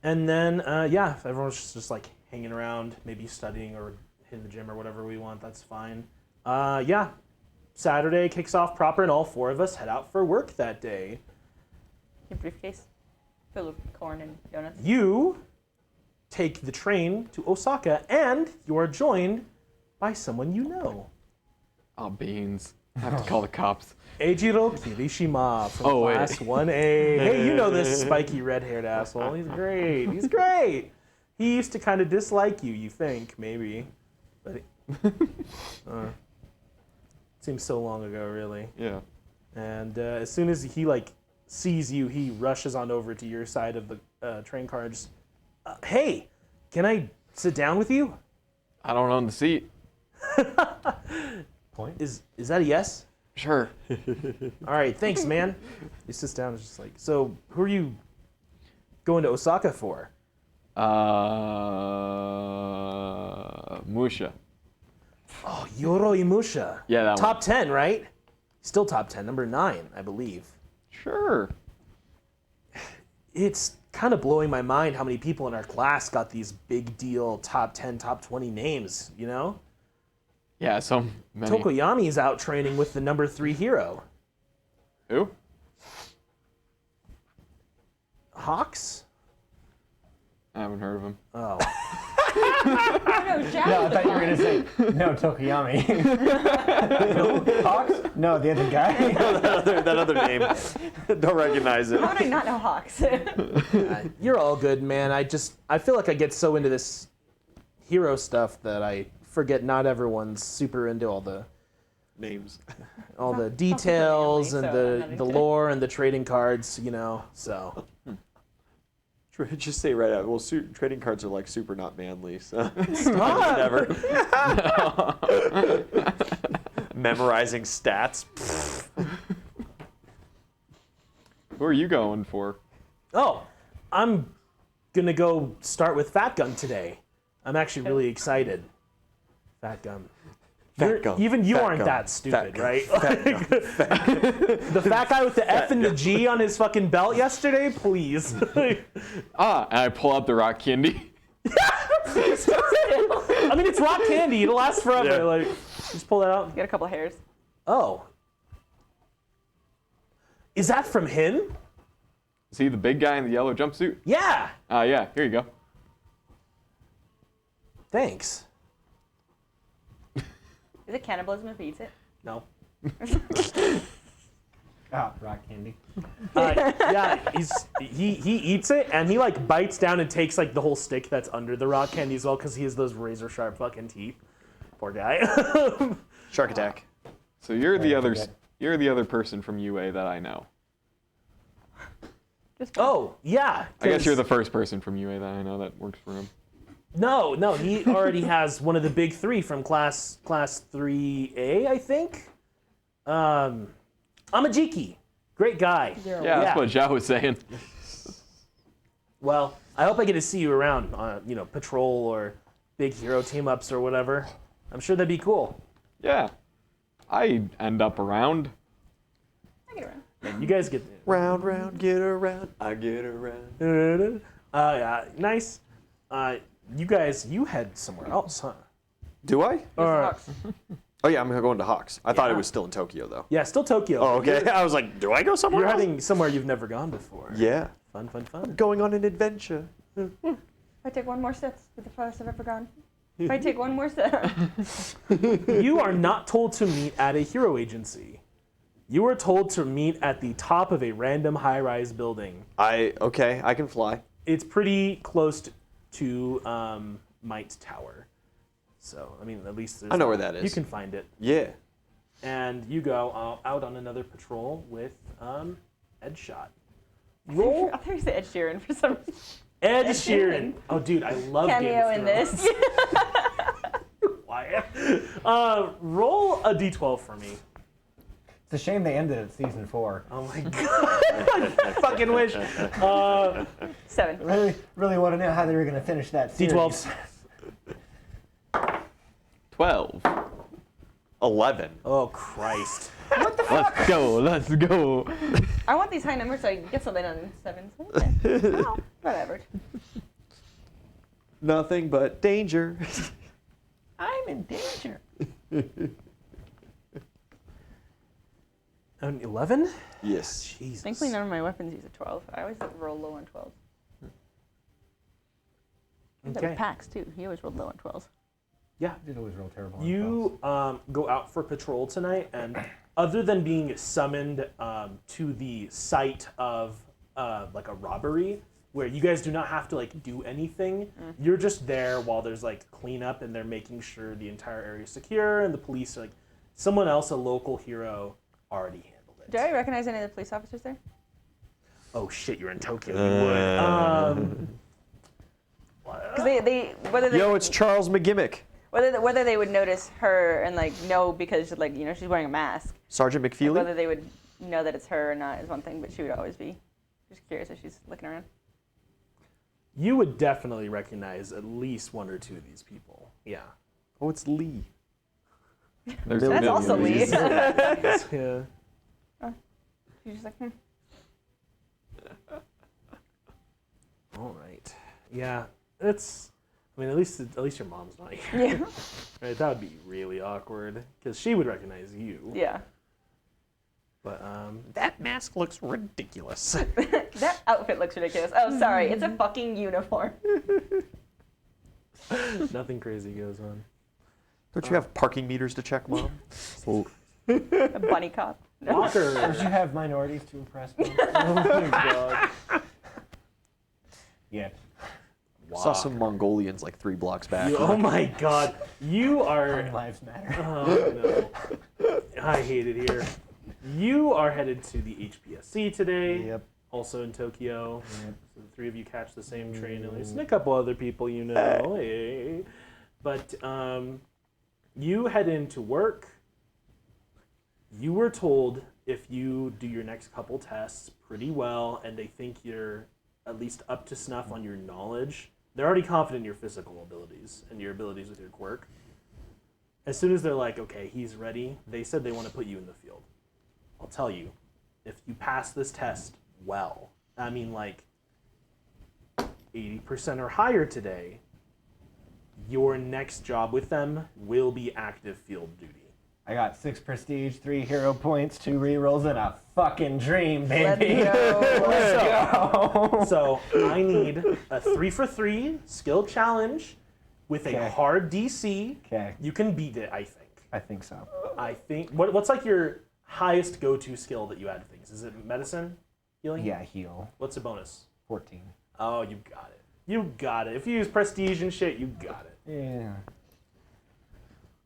And then, yeah, if everyone's just like hanging around, maybe studying or hitting the gym or whatever we want, that's fine. Yeah, Saturday kicks off proper, and all 4 of us head out for work that day. Your briefcase filled with corn and donuts. You take the train to Osaka, and you are joined by someone you know. Oh, beans. I have to call the cops. Eijiro Kirishima from Oh, wait. Class 1A. Hey, you know this spiky red-haired asshole. He's great. He's great. He used to kind of dislike you, you think, maybe. But seems so long ago, really. Yeah. And as soon as he, like, sees you, he rushes on over to your side of the train car and just, hey, can I sit down with you? I don't own the seat. Point. Is that a yes? Sure. All right, thanks, man. He sits down and is just like, so who are you going to Osaka for? Musha. Oh, Yoroi Musha. Yeah, that Top 10, right? Still top 10, number 9, I believe. Sure. It's kind of blowing my mind how many people in our class got these big deal top 10, top 20 names, you know? Yeah, so many. Tokoyami's out training with the number 3 hero. Who? Hawks? I haven't heard of him. Oh. No, Jack. No, I thought you were gonna say no Tokiyami. No, Hawks? No, the other guy. that other name. Don't recognize it. How would I not know Hawks? You're all good, man. I feel like I get so into this hero stuff that I forget not everyone's super into all the Names. details and so I'm not the into it. lore and the trading cards, so. Just say right out. Well, trading cards are like super not manly. So Stop. never. Memorizing stats. Who are you going for? Oh, I'm gonna go start with Fat Gun today. I'm actually really excited. Fat Gun. Even you Fat aren't Gun. that stupid, Fat Gun. right? Fat Gun. The fat guy with the F and the G on his fucking belt yesterday, please. And I pull out the rock candy. I mean, it's rock candy. It'll last forever. Yeah. Like, just pull that out. Get a couple hairs. Oh. Is that from him? Is he the big guy in the yellow jumpsuit? Yeah. Yeah, here you go. Thanks. Is it cannibalism if he eats it? No. Ah, rock candy. Yeah, he eats it and he like bites down and takes like the whole stick that's under the rock candy as well because he has those razor sharp fucking teeth. Poor guy. Shark attack. So you're the I other forget. you're the other person from UA that I know. Just Oh yeah. I guess 'cause- you're the first person from UA that I know that works for him. No, he already has one of the big three from class 3A, I think. Amajiki, great guy. Yeah, Yeah. that's what Zhao was saying. Well, I hope I get to see you around on patrol or big hero team ups or whatever. I'm sure that'd be cool. Yeah. I end up around. I get around. And you guys get. Round, round, get around. I get around. Yeah, nice. You head somewhere else, huh? Do I? Here's the Hawks. Oh yeah, I'm going to Hawks. I thought Yeah. it was still in Tokyo though. Yeah, still Tokyo. Oh, okay. I was like, do I go somewhere You're else? heading somewhere you've never gone before. Yeah. Fun. Going on an adventure. If I take one more step, it's the farthest I've ever gone. If I take one more step. You are not told to meet at a hero agency. You are told to meet at the top of a random high-rise building. I can fly. It's pretty close to Might Tower. So, I mean, at least there's I know where that is. You can find it. Yeah. And you go out on another patrol with Ed Shot. Roll I thought you said Ed Sheeran for some reason. Ed Ed Sheeran. Sheeran. Oh, dude, I love Game Cameo of in Thrones. this. Wyatt. Roll a d12 for me. It's a shame they ended at season 4. Oh my god. I fucking wish. 7. Really want to know how they were going to finish that series. D12s. 12. 11. Oh, Christ. Let's go. I want these high numbers so I can get something on 7. So okay. Well, whatever. Nothing but danger. I'm in danger. 11? Yes. Jesus. Thankfully, none of my weapons use a 12. I always roll low on 12. That Okay. with Pax, too. He always rolled low on 12s. Yeah. I did always roll terrible. on You go out for patrol tonight, and other than being summoned to the site of like a robbery, where you guys do not have to like do anything, you're just there while there's like cleanup, and they're making sure the entire area is secure, and the police are like, someone else, a local hero, already handled it. Do I recognize any of the police officers there? Oh shit, you're in Tokyo. You would. Because they whether they Yo, it's Charles McGimmick. whether they would notice her and like know because like she's wearing a mask. Sergeant Like, McFeely. whether they would know that it's her or not is one thing, but she would always be just curious if she's looking around. You would definitely recognize at least one or two of these people. Yeah. Oh, it's Lee. There's That's also Lee. Yeah. She's just like, All right. Yeah. It's. I mean, at least your mom's not here. yeah, Right? That would be really awkward because she would recognize you. yeah. But That mask looks ridiculous. That outfit looks ridiculous. Oh, sorry. It's a fucking uniform. Nothing crazy goes on. Don't you have parking meters to check, Mom? A bunny cop. Walker. Don't you have minorities to impress me? Oh my god. Yeah. Saw some Mongolians like 3 blocks back. Oh my god. You are. Our lives matter. Oh no. I hate it here. You are headed to the HPSC today. Yep. Also in Tokyo. Yep. So the 3 of you catch the same train at least. And a couple other people you know. Hey. But you head into work. You were told if you do your next couple tests pretty well and they think you're at least up to snuff on your knowledge, they're already confident in your physical abilities and your abilities with your quirk. As soon as they're like, okay, he's ready, they said they want to put you in the field. I'll tell you, if you pass this test well, I mean like 80% or higher today, your next job with them will be active field duty. I got 6 prestige, 3 hero points, 2 rerolls, and a fucking dream, baby. Let's go. Let's go. So I need a 3 for 3 skill challenge with a Okay. hard DC. Okay, You can beat it, I think. I think so. I think. What's like your highest go-to skill that you add to things? Is it medicine, healing? Yeah, heal. What's the bonus? 14. Oh, you got it. You got it. If you use prestige and shit, you got it. Yeah.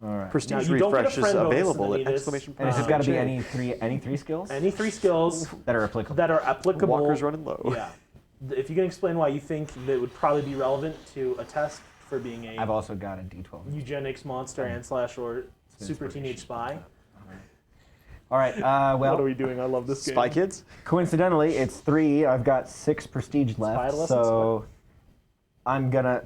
All right. Prestige Now, you don't get a refresh is friend bonus in available any at of this. exclamation And it's point. just got to be check. any three skills Any 3 skills that are applicable. that are applicable. Walker's running low. Yeah. If you can explain why you think that would probably be relevant to a test for being a I've also got a D12. eugenics monster and slash or super teenage spy. All right. What are Well, we doing? I love this game. Spy Kids? coincidentally, it's 3. I've got 6 prestige left, adolescence, so I'm gonna.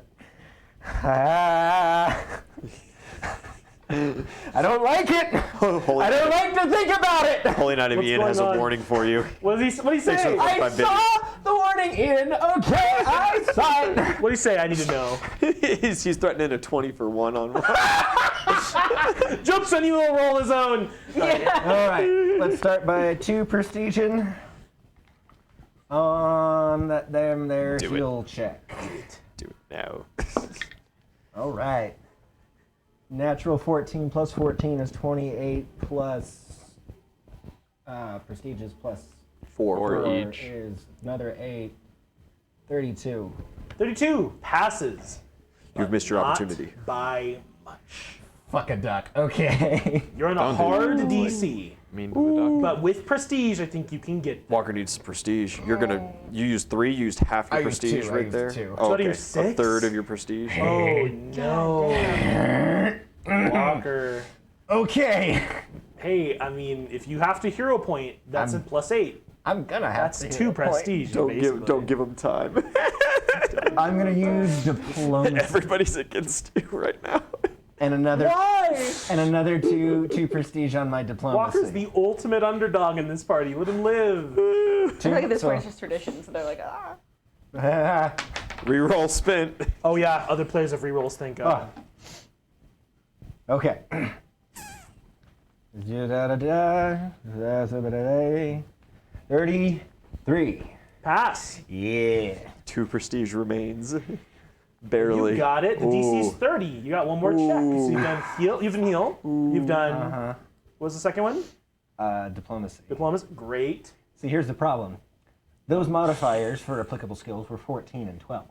I don't like it. Holy, I don't like to think about it. Holy Night of What's Ian has going a on? warning for you. What did he say? Thanks for- I I've been- saw the warning in. Okay, I saw it. What did he say? I need to know. he's threatening a 20 for 1 on 1. Jokes on you, will roll his own. All right, let's start by 2 prestiging on that damn there Do it. heal check. Do it now. All right. Natural 14 plus 14 is 28 plus prestige is plus 4 Or 4 each. is another 8. 32. 32 passes. You've missed your Not opportunity. by much. Fuck a duck. Okay. You're on a Don't do hard that. DC, Mean to the duck. but with prestige, I think you can get. Walker needs prestige. You used 3, you used half your I used prestige 2, I right used there. 2. Oh, So out of okay. your A 6? third of your prestige. Oh no, Walker. Okay. Hey, I mean, if you have to hero point, that's a +8. I'm gonna have That's to 2 hit a point. prestige. basically. Don't give him time. I'm gonna use diplomacy Everybody's against you right now. and another Why? and another two prestige on my diplomacy. Walker's the ultimate underdog in this party. Let him live. I feel like at this So- point it's just tradition, so they're like, ah. Reroll spent. Oh yeah, other players have rerolls. Thank God. Okay. 33. Pass. Yeah. 2 prestige remains. Barely. You got it. The DC's Ooh. 30. You got one more check. So you've done heal. You've done heal. You've done. Uh-huh. What was the second one? Diplomacy. Diplomas. Great. See, here's the problem. Those modifiers for applicable skills were 14 and 12.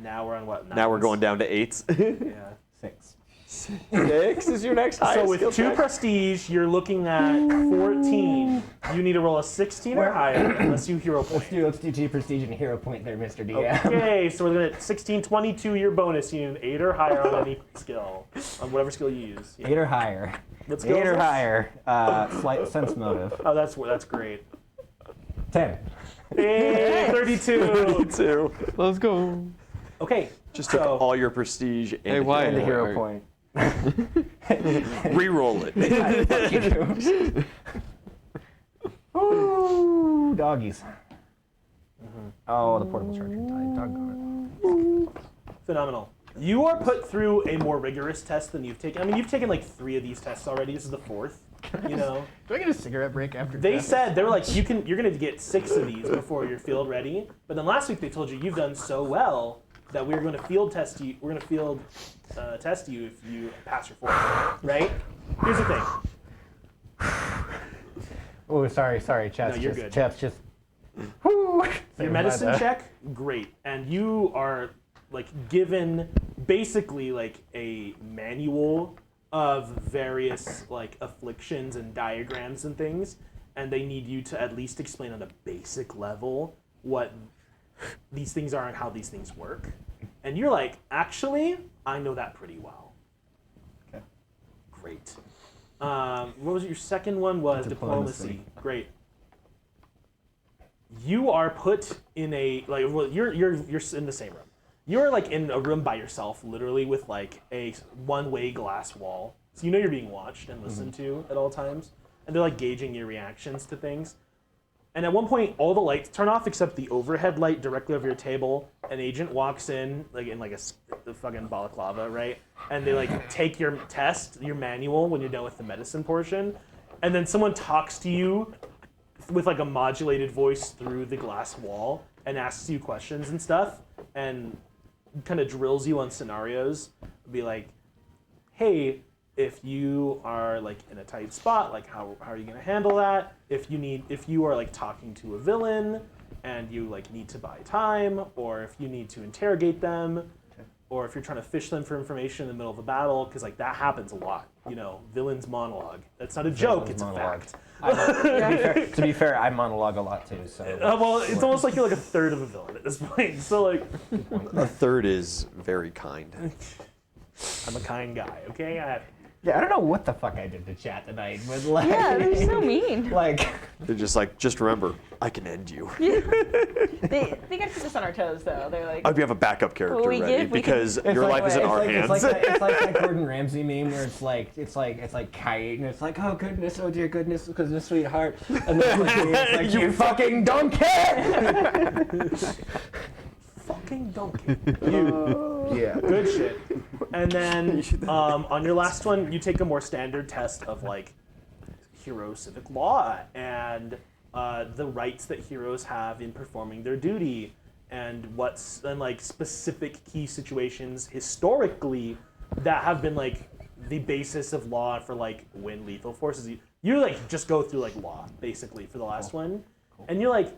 Now we're on what? Now we're going down to 8s. Yeah. 6. 6 is your next highest. So with 2 prestige, you're looking at 14. You need to roll a 16 or higher unless you hero point. Let's do 2 prestige and hero point there, Mr. DM. Okay, so we're looking at 16, 22 your bonus. You need an 8 or higher on any skill, on whatever skill you use. Yeah. 8 or higher. What skill 8 is or this? higher. Slight sense motive. Oh, that's great. 10. Hey, 32. 2. Let's go. Okay, Just took so all your prestige and Hey, why? And the hero Alright. point. Reroll it. Ooh, doggies. Oh, the portable charger died. Doggone phenomenal. You are put through a more rigorous test than you've taken. I mean, you've taken like 3 of these tests already. This is the 4th. You know. Do I get a cigarette break after? They Jeff? said they were like, you're gonna get 6 of these before you're field ready. But then last week they told you you've done so well that we're going to field test you. We're going to field test you if you pass your 4, right? Here's the thing. Oh, sorry, Chef's No, you're just, good. Chef's just. Whoo! Your medicine check, great, and you are like given basically like a manual of various like afflictions and diagrams and things, and they need you to at least explain on a basic level what these things are and how these things work. And you're like, actually, I know that pretty well. Okay. Great. What was your second one? Was Diplomacy. diplomacy. Great. You are put in a like. Well, you're in the same room. You're like in a room by yourself, literally with like a one-way glass wall. So you know you're being watched and listened to at all times, and they're like gauging your reactions to things. And at one point, all the lights turn off except the overhead light directly over your table. An agent walks in, like in like a fucking balaclava, right? And they like take your test, your manual, when you're done with the medicine portion. And then someone talks to you with like a modulated voice through the glass wall and asks you questions and stuff, and kind of drills you on scenarios. Be like, hey, if you are like in a tight spot, like how are you gonna handle that? If you are like talking to a villain and you like need to buy time, or if you need to interrogate them, or if you're trying to fish them for information in the middle of a battle, because like that happens a lot. You know, villain's monologue. That's not a joke, it's monologue. a fact. To be fair, I monologue a lot too. So. Well, it's almost like you're like a third of a villain at this point. So like, A third is very kind. I'm a kind guy, okay? Yeah, I don't know what the fuck I did to chat tonight, but like. Yeah, they're so mean. Like. They're just like, just remember, I can end you. They got to keep us on our toes, though. They're like, We have a backup character Well, we ready give- we because can- your like- life is in our hands. It's like that Gordon Ramsay meme where it's like kite and it's like, oh goodness, oh dear goodness, sweetheart, and then it's like you fucking don't care. Fucking donkey. Yeah. Good shit. And then on your last one, you take a more standard test of like hero civic law and the rights that heroes have in performing their duty, and like specific key situations historically that have been like the basis of law for like when lethal forces. You like just go through like law basically for the last one, and you're like,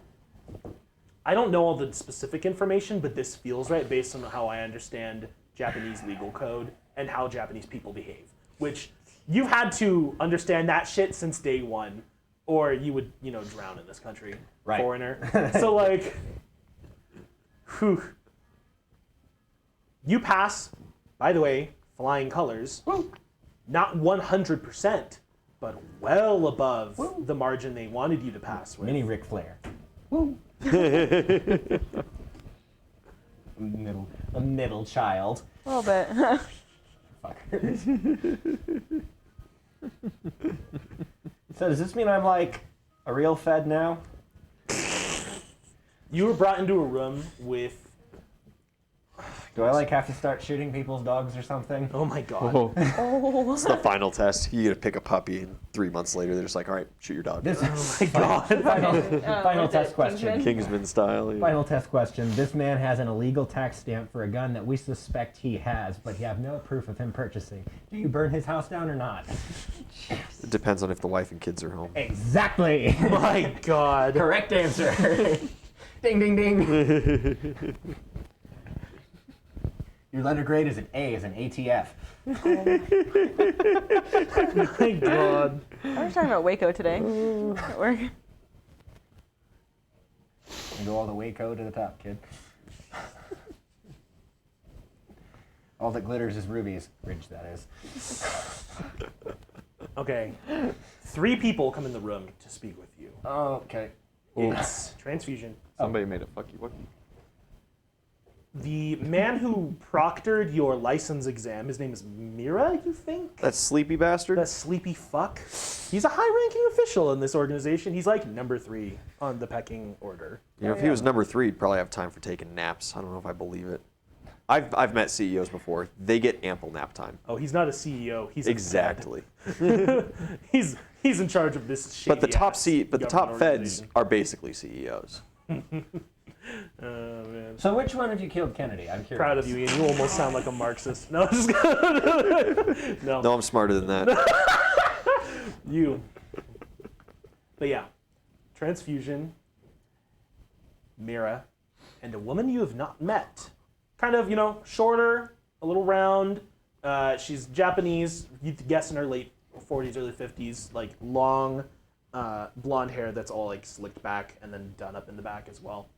I don't know all the specific information, but this feels right based on how I understand Japanese legal code and how Japanese people behave, which you've had to understand that shit since day one, or you would, drown in this country, Right. foreigner. So like, whew. You pass, by the way, flying colors, not 100%, but well above the margin they wanted you to pass with. Mini Ric Flair. A middle child. a little bit. Fuck. So does this mean I'm like a real Fed now? You were brought into a room with, Do I like have to start shooting people's dogs or something? oh my god. Oh, It's the final test. You get to pick a puppy, and 3 months later, they're just like, all right, shoot your dog. This Oh my god. final what's test it, question. Kingsman? Kingsman style. Yeah. Final test question. This man has an illegal tax stamp for a gun that we suspect he has, but you have no proof of him purchasing. Do you burn his house down or not? It depends on if the wife and kids are home. Exactly. My god. Correct answer. Ding, ding, ding. Your letter grade is an A, is an ATF. My god. I was talking about Waco today at work. And go all the way to the top, kid. All that glitters is rubies. Ridge, that is. Okay. 3 people come in the room to speak with you. Oh, okay. It's transfusion. somebody made a fucky wucky. The man who proctored your license exam, his name is Mira, you think? That sleepy bastard? That sleepy fuck. He's a high-ranking official in this organization. He's like number 3 on the pecking order. If he was number 3, he'd probably have time for taking naps. I don't know if I believe it. I've met CEOs before. They get ample nap time. Oh, he's not a CEO. He's a Exactly. dad. He's in charge of this. But the top shady-ass but the government top feds organization. are basically CEOs. Oh man. So which one of you killed Kennedy? I'm curious. Proud of you, Ian. You almost sound like a Marxist. No, just kidding. No. No, I'm smarter than that. You. But yeah, transfusion, Mira, and a woman you have not met. Kind of, shorter, a little round. She's Japanese. You'd guess in her late 40s, early 50s. Like long, blonde hair that's all like slicked back and then done up in the back as well.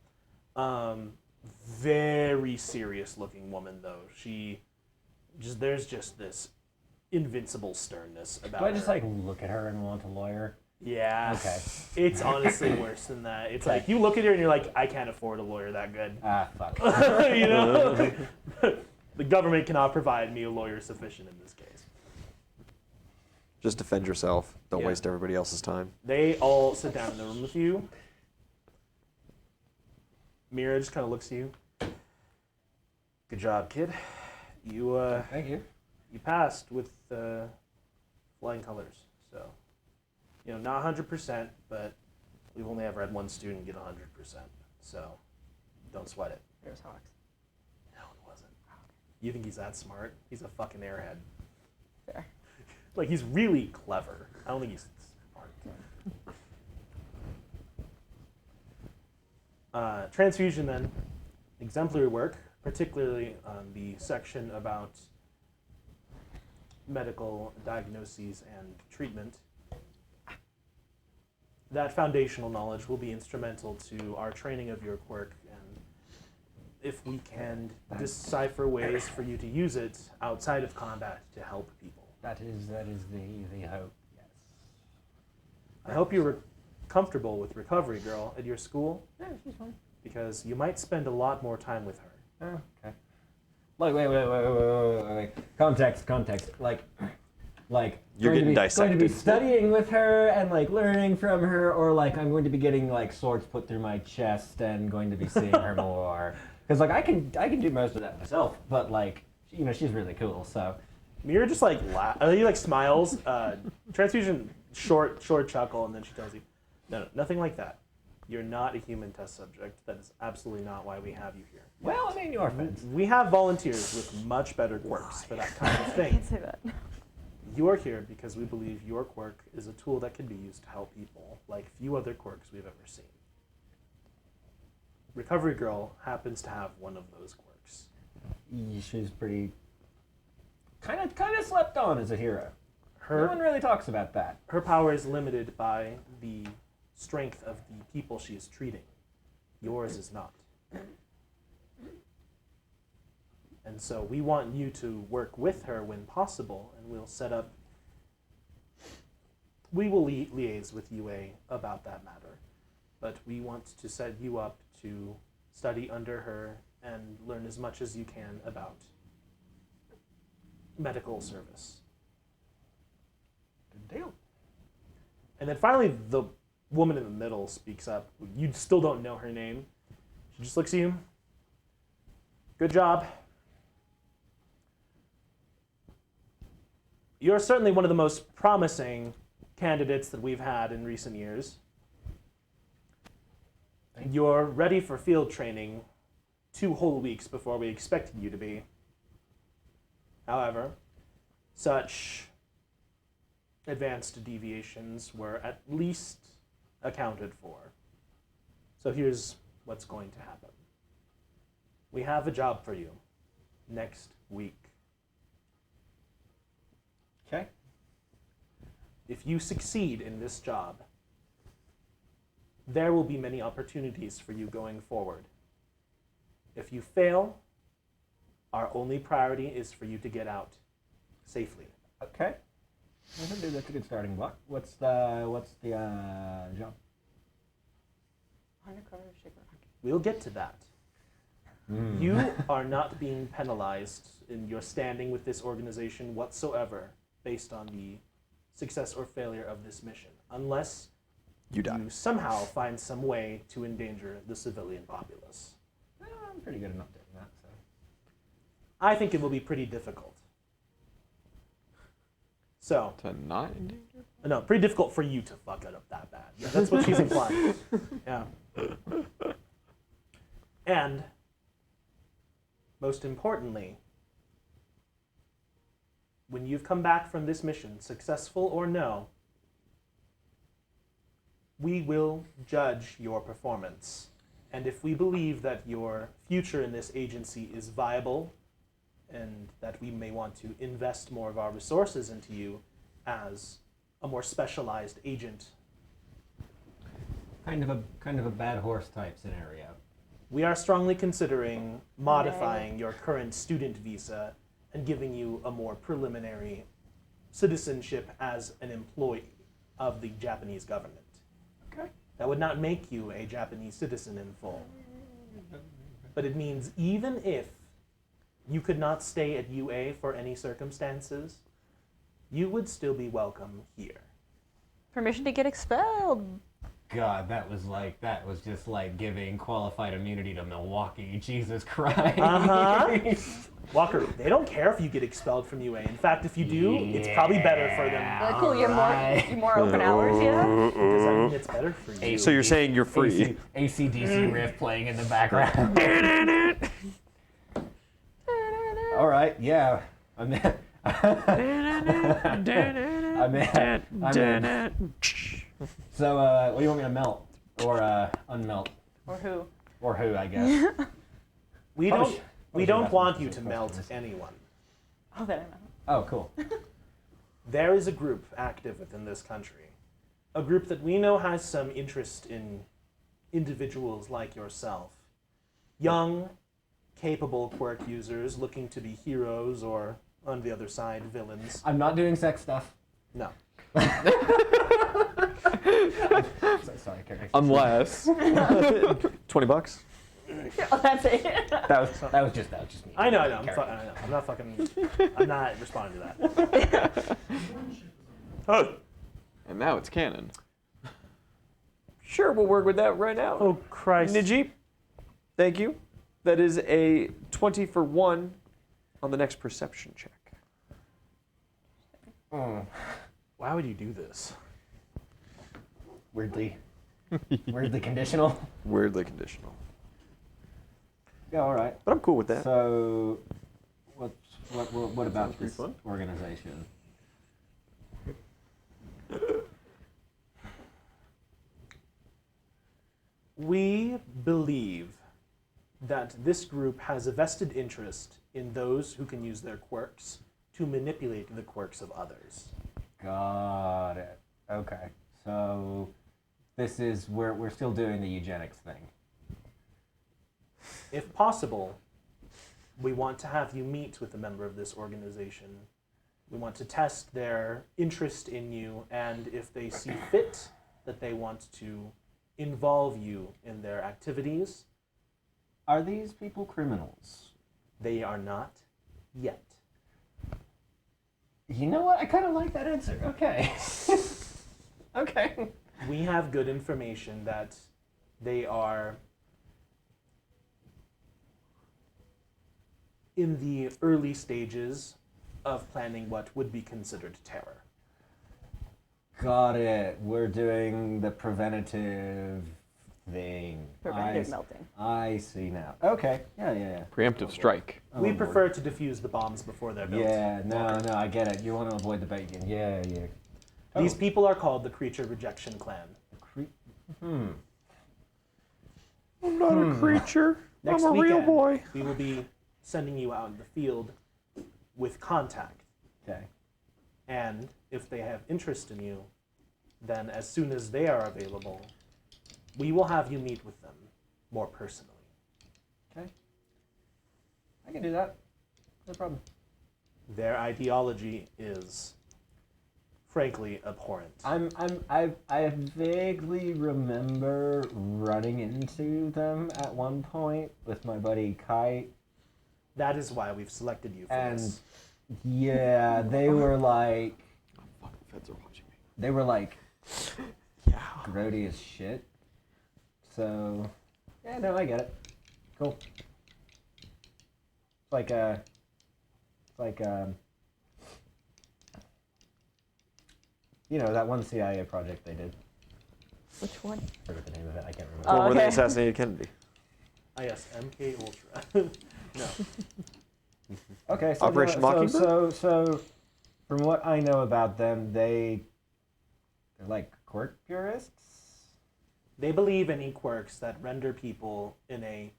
Very serious looking woman though. There's just this invincible sternness about Do I her. just like look at her and want a lawyer? Yeah. Okay. It's honestly worse than that. It's like you look at her and you're like, I can't afford a lawyer that good. Ah, fuck. The government cannot provide me a lawyer sufficient in this case. Just defend yourself. Don't Yeah. waste everybody else's time. They all sit down in the room with you. Mira just kind of looks at you. Good job, kid. You Thank you. you passed with flying colors. So, not 100%, but we've only ever had one student get 100%. So, don't sweat it. There's Hawks. No, it wasn't. You think he's that smart? He's a fucking airhead. Fair. Like, he's really clever. I don't think he's smart. Transfusion, then. Exemplary work, particularly on the section about medical diagnoses and treatment. That foundational knowledge will be instrumental to our training of your quirk, and if we can decipher ways for you to use it outside of combat to help people. That is the hope. Yes. I hope you're comfortable with Recovery Girl at your school, Yeah, she's fine. because you might spend a lot more time with her. Oh, okay. Like, wait. Context. Like, You're getting going to be dissected. studying with her and like learning from her, or like I'm going to be getting like swords put through my chest and going to be seeing her more. Because like I can do most of that myself, but like she's really cool. So Mira just like he like smiles. Transfusion short chuckle, and then she tells you, no, nothing like that. You're not a human test subject. That is absolutely not why we have you here. well, I mean, your friends. We have volunteers with much better quirks for that kind of thing. Can't say that. You are here because we believe your quirk is a tool that can be used to help people like few other quirks we've ever seen. Recovery Girl happens to have one of those quirks. She's pretty kind of slept on as a hero. No one Her really talks about that. power is limited by the strength of the people she is treating. Yours is not. And so we want you to work with her when possible, and we'll set up. We will liaise with UA about that matter, but we want to set you up to study under her and learn as much as you can about medical service. Good deal. And then finally, the woman in the middle speaks up. You still don't know her name. She just looks at you. Good job. You're certainly one of the most promising candidates that we've had in recent years. You're ready for field training 2 whole weeks before we expected you to be. However, such advanced deviations were at least accounted for. So here's what's going to happen. We have a job for you next week. Okay. If you succeed in this job, there will be many opportunities for you going forward. If you fail, our only priority is for you to get out safely. Okay. That's a good starting block. What's the job? Undercover shaker. We'll get to that. You are not being penalized in your standing with this organization whatsoever based on the success or failure of this mission, unless You die. you somehow find some way to endanger the civilian populace. I'm pretty good enough doing that. So. I think it will be pretty difficult. So, To not endanger? No, pretty difficult for you to fuck it up that bad. Yeah, that's what she's implying. Yeah. And, most importantly, when you've come back from this mission, successful or no, we will judge your performance. And if we believe that your future in this agency is viable and that we may want to invest more of our resources into you as a more specialized agent, Kind of a bad horse type scenario. we are strongly considering modifying your current student visa and giving you a more preliminary citizenship as an employee of the Japanese government. Okay. That would not make you a Japanese citizen in full. But it means even if you could not stay at UA for any circumstances, you would still be welcome here. Permission to get expelled. God, that was just like giving qualified immunity to Milwaukee. Jesus Christ. Uh-huh. Walker, they don't care if you get expelled from UA. In fact, if you do, it's probably better for them. Like, cool, you have more open hours, yeah? Does that mean it's better for you? So you're saying you're free? AC/DC riff playing in the background. All right, yeah. I'm in. I'm in. So, what do you want me to melt or unmelt, Or who? or who? I guess. We Probably don't. should- We probably don't should want ask you some to melt questions. anyone. Oh, that I know. Oh, cool. There is a group active within this country, a group that we know has some interest in individuals like yourself, young, capable quirk users looking to be heroes or, on the other side, villains. I'm not doing sex stuff. No. Sorry, Carrie. Unless. $20. Oh, that's it. That was just me. I know. I'm not fucking. I'm not responding to that. Oh. And now it's canon. Sure, we'll work with that right now. Oh Christ. Najib, thank you. That is a 20 for 1 on the next perception check. Why would you do this? Weirdly conditional. Weirdly conditional. Yeah, all right. But I'm cool with that. So, what about pretty this fun. organization? We believe that this group has a vested interest in those who can use their quirks to manipulate the quirks of others. Got it. Okay. So, this is we're still doing the eugenics thing. If possible, we want to have you meet with a member of this organization. We want to test their interest in you, and if they see fit that they want to involve you in their activities, Are these people criminals? they are not yet. You know what? I kind of like that answer. Okay. Okay. We have good information that they are in the early stages of planning what would be considered terror. Got it. We're doing the preventative thing. Preventative melting. I see now. Okay. Yeah. Preemptive strike. I'm We on board. prefer to defuse the bombs before they're built. Yeah, no, I get it. You want to avoid the bacon. Yeah. These people are called the Creature Rejection Clan. I'm not a creature. Next I'm a real weekend, boy. we will be sending you out in the field with contact. Okay. And if they have interest in you, then as soon as they are available, we will have you meet with them more personally. Okay. I can do that. No problem. Their ideology is, frankly, abhorrent. I vaguely remember running into them at one point with my buddy Kite, That is why we've selected you for and this. yeah, they were like, Fuck, the feds are watching me. they were like Yeah. grody as shit. So, yeah, no, I get it. Cool. It's like You know, that one CIA project they did. Which one? I forget the name of it. I can't remember. Oh, One where they okay. assassinated Kennedy. Ah, yes, MK Ultra. No. Okay, so Operation Mockingbird? So, from what I know about them, they're like quirk purists. They believe any quirks that render people in a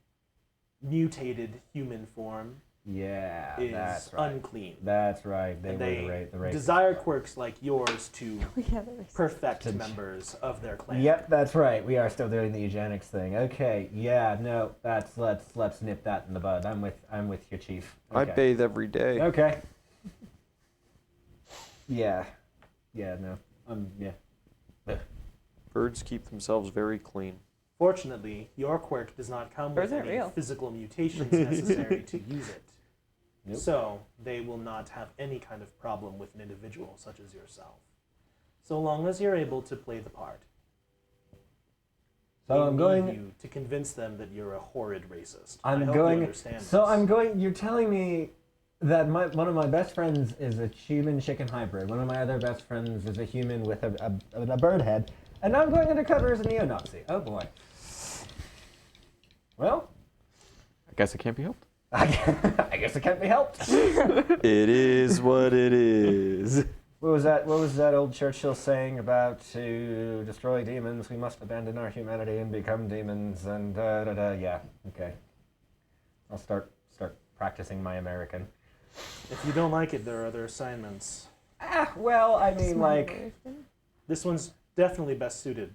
mutated human form Yeah, is that's right. unclean. That's right. They And were they the race. desire quirks like yours to Yeah, that makes perfect members of their clan. Yep, that's right. We are still doing the eugenics thing. Okay, yeah, no, let's nip that in the bud. I'm with you, Chief. I Okay. bathe every day. Okay. Yeah. Yeah, no. Yeah. Birds keep themselves very clean. Fortunately, your quirk does not come Birds with aren't any real. physical mutations necessary to use it. Nope. So, they will not have any kind of problem with an individual such as yourself. So long as you're able to play the part. So They I'm need going. you to convince them that you're a horrid racist. I I'm hope going. You understand So this. I'm going. You're telling me that one of my best friends is a human chicken hybrid. One of my other best friends is a human with a bird head, and I'm going undercover as a neo-Nazi. Oh boy. Well, I guess it can't be helped. I guess it can't be helped. It is what it is. What was that old Churchill saying about to destroy demons, we must abandon our humanity and become demons and yeah, okay. I'll start practicing my American. If you don't like it, there are other assignments. Well, I mean like This one's definitely best suited.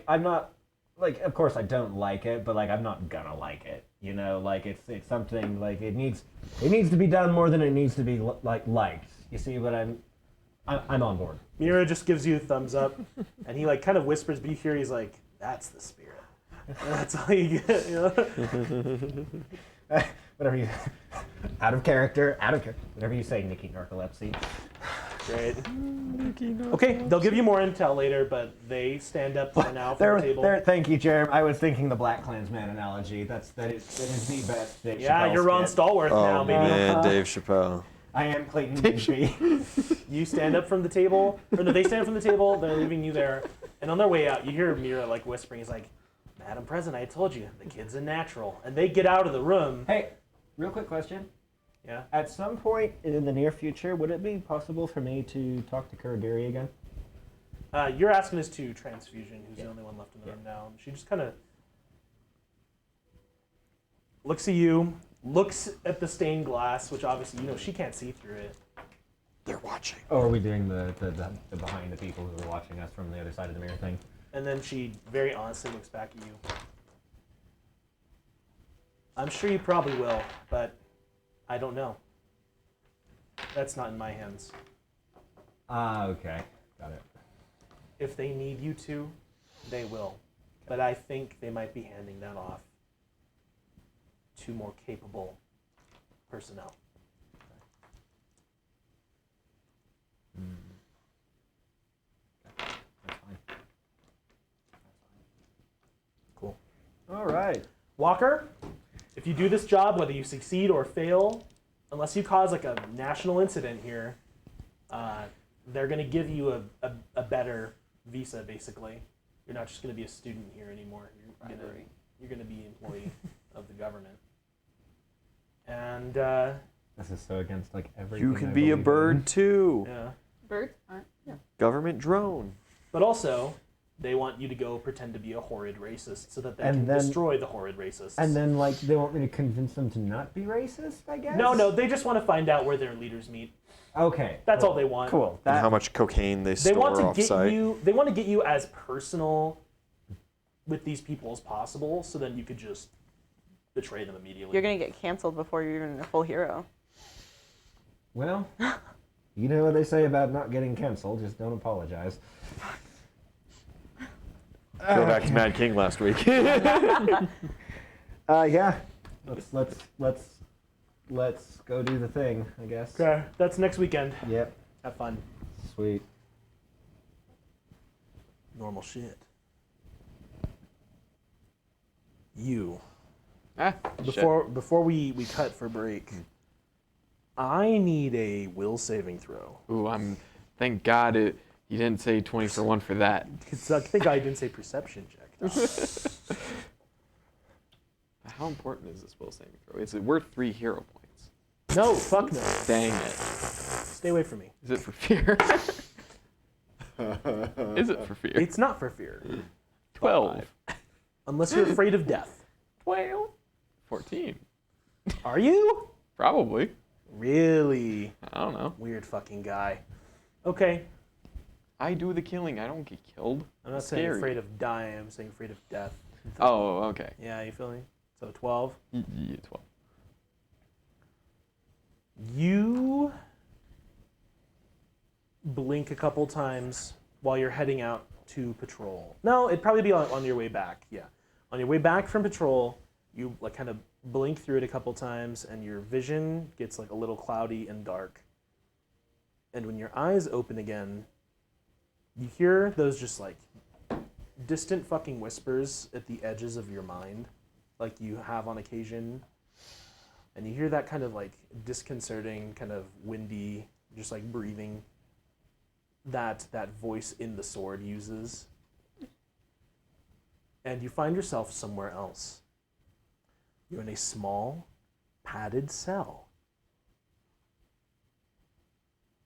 I'm not like of course I don't like it, but like I'm not gonna like it. You know, like it's something like it needs to be done more than it needs to be liked. You see what I'm on board. Mira just gives you a thumbs up, and he like kind of whispers, but you hear he's like, "That's the spirit." And that's all you get. You know? Whatever you out of character. Whatever you say, Nikki Narcolepsy. Great. Okay, they'll give you more intel later, but they stand up for now from the table. Thank you, Jerem. I was thinking the Black Klansman analogy. That is the best. Dave Yeah, Chappelle you're Ron skit. Stallworth now, Oh baby. man, Dave Chappelle. I am Clayton Bigsby. You stand up from the table, or no, they stand up from the table. They're leaving you there, and on their way out, you hear Mira like whispering. He's like, "Madam President, I told you, the kid's a natural." And they get out of the room. Hey, real quick question. Yeah. At some point in the near future, would it be possible for me to talk to Kuragiri again? You're asking us to Transfusion, who's the only one left in the room now. She just kind of looks at you, looks at the stained glass, which obviously, you know, she can't see through it. They're watching. Or are we doing the behind the people who are watching us from the other side of the mirror thing? And then she very honestly looks back at you. I'm sure you probably will, but I don't know. That's not in my hands. Ah, okay. Got it. If they need you to, they will. But I think they might be handing that off to more capable personnel. That's fine. Cool. All right. Walker, if you do this job, whether you succeed or fail, unless you cause like a national incident here, they're going to give you a better visa, basically. You're not just going to be a student here anymore. You're going to be an employee of the government. And This is so against like everything. You I can be a believe in. bird too. yeah. Birds aren't. Yeah. Government drone. But also, they want you to go pretend to be a horrid racist so that they And can then- destroy the horrid racists. And then like they want me to convince them to not be racist, I guess? No, they just want to find out where their leaders meet. Okay. That's cool. all they want. Cool. And That, how much cocaine they They store want to off get site. you. They want to get you as personal with these people as possible, so then you could just betray them immediately. You're gonna get canceled before you're even a full hero. well, you know what they say about not getting canceled, just don't apologize. Go back to Mad King last week. Yeah. Let's go do the thing, I guess. Okay, that's next weekend. Yep. Have fun. Sweet. Normal shit. You. Shit. Before we cut for break, I need a will saving throw. Ooh, thank God You didn't say 20 for 1 for that. Thank God I didn't say perception check. How important is this will saving throw? Is it worth 3 hero points? No, fuck no. Dang it. Stay away from me. Is it for fear? Is it for fear? It's not for fear. 12. Unless you're afraid of death. 12. 14. Are you? Probably. Really? I don't know. Weird fucking guy. Okay. I do the killing. I don't get killed. I'm not Scary. saying afraid of dying. I'm saying afraid of death. Oh, okay. Yeah, you feel me? So 12. Yeah, 12. You blink a couple times while you're heading out to patrol. No, it'd probably be on your way back. Yeah. On your way back from patrol, you like kind of blink through it a couple times and your vision gets like a little cloudy and dark. And when your eyes open again, you hear those just like distant fucking whispers at the edges of your mind, like you have on occasion. And you hear that kind of like disconcerting, kind of windy, just like breathing that voice in the sword uses. And you find yourself somewhere else. You're in a small, padded cell.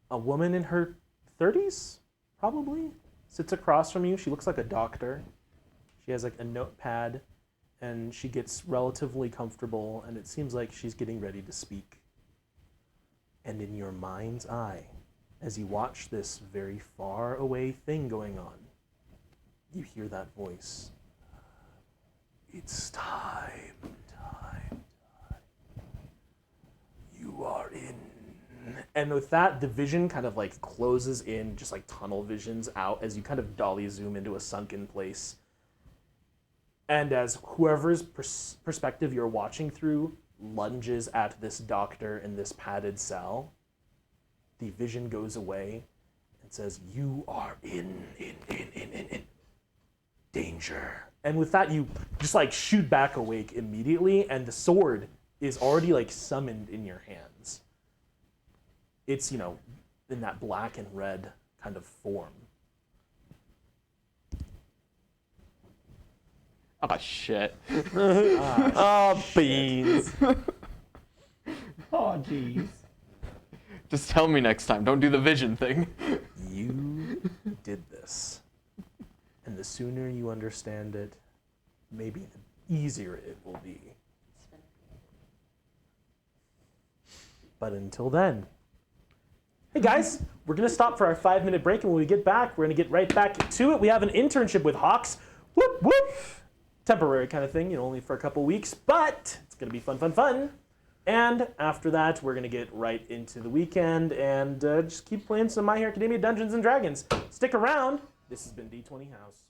A woman in her 30s, probably, sits across from you. She looks like a doctor. She has like a notepad, and she gets relatively comfortable, and it seems like she's getting ready to speak. And in your mind's eye, as you watch this very far away thing going on, you hear that voice. It's time. You are in. And with that, the vision kind of like closes in, just like tunnel visions out as you kind of dolly zoom into a sunken place. And as whoever's perspective you're watching through lunges at this doctor in this padded cell, the vision goes away and says, you are in danger. And with that, you just like shoot back awake immediately, and the sword is already like summoned in your hands. It's, in that black and red kind of form. Oh, shit. Oh, beans. Oh, jeez. Just tell me next time. Don't do the vision thing. You did this. And the sooner you understand it, maybe the easier it will be. But until then, hey guys, we're going to stop for our 5-minute break, and when we get back, we're going to get right back to it. We have an internship with Hawks. Whoop, whoop. Temporary kind of thing, only for a couple weeks, but it's going to be fun. And after that, we're going to get right into the weekend and just keep playing some My Hero Academia Dungeons & Dragons. Stick around. This has been D20 House.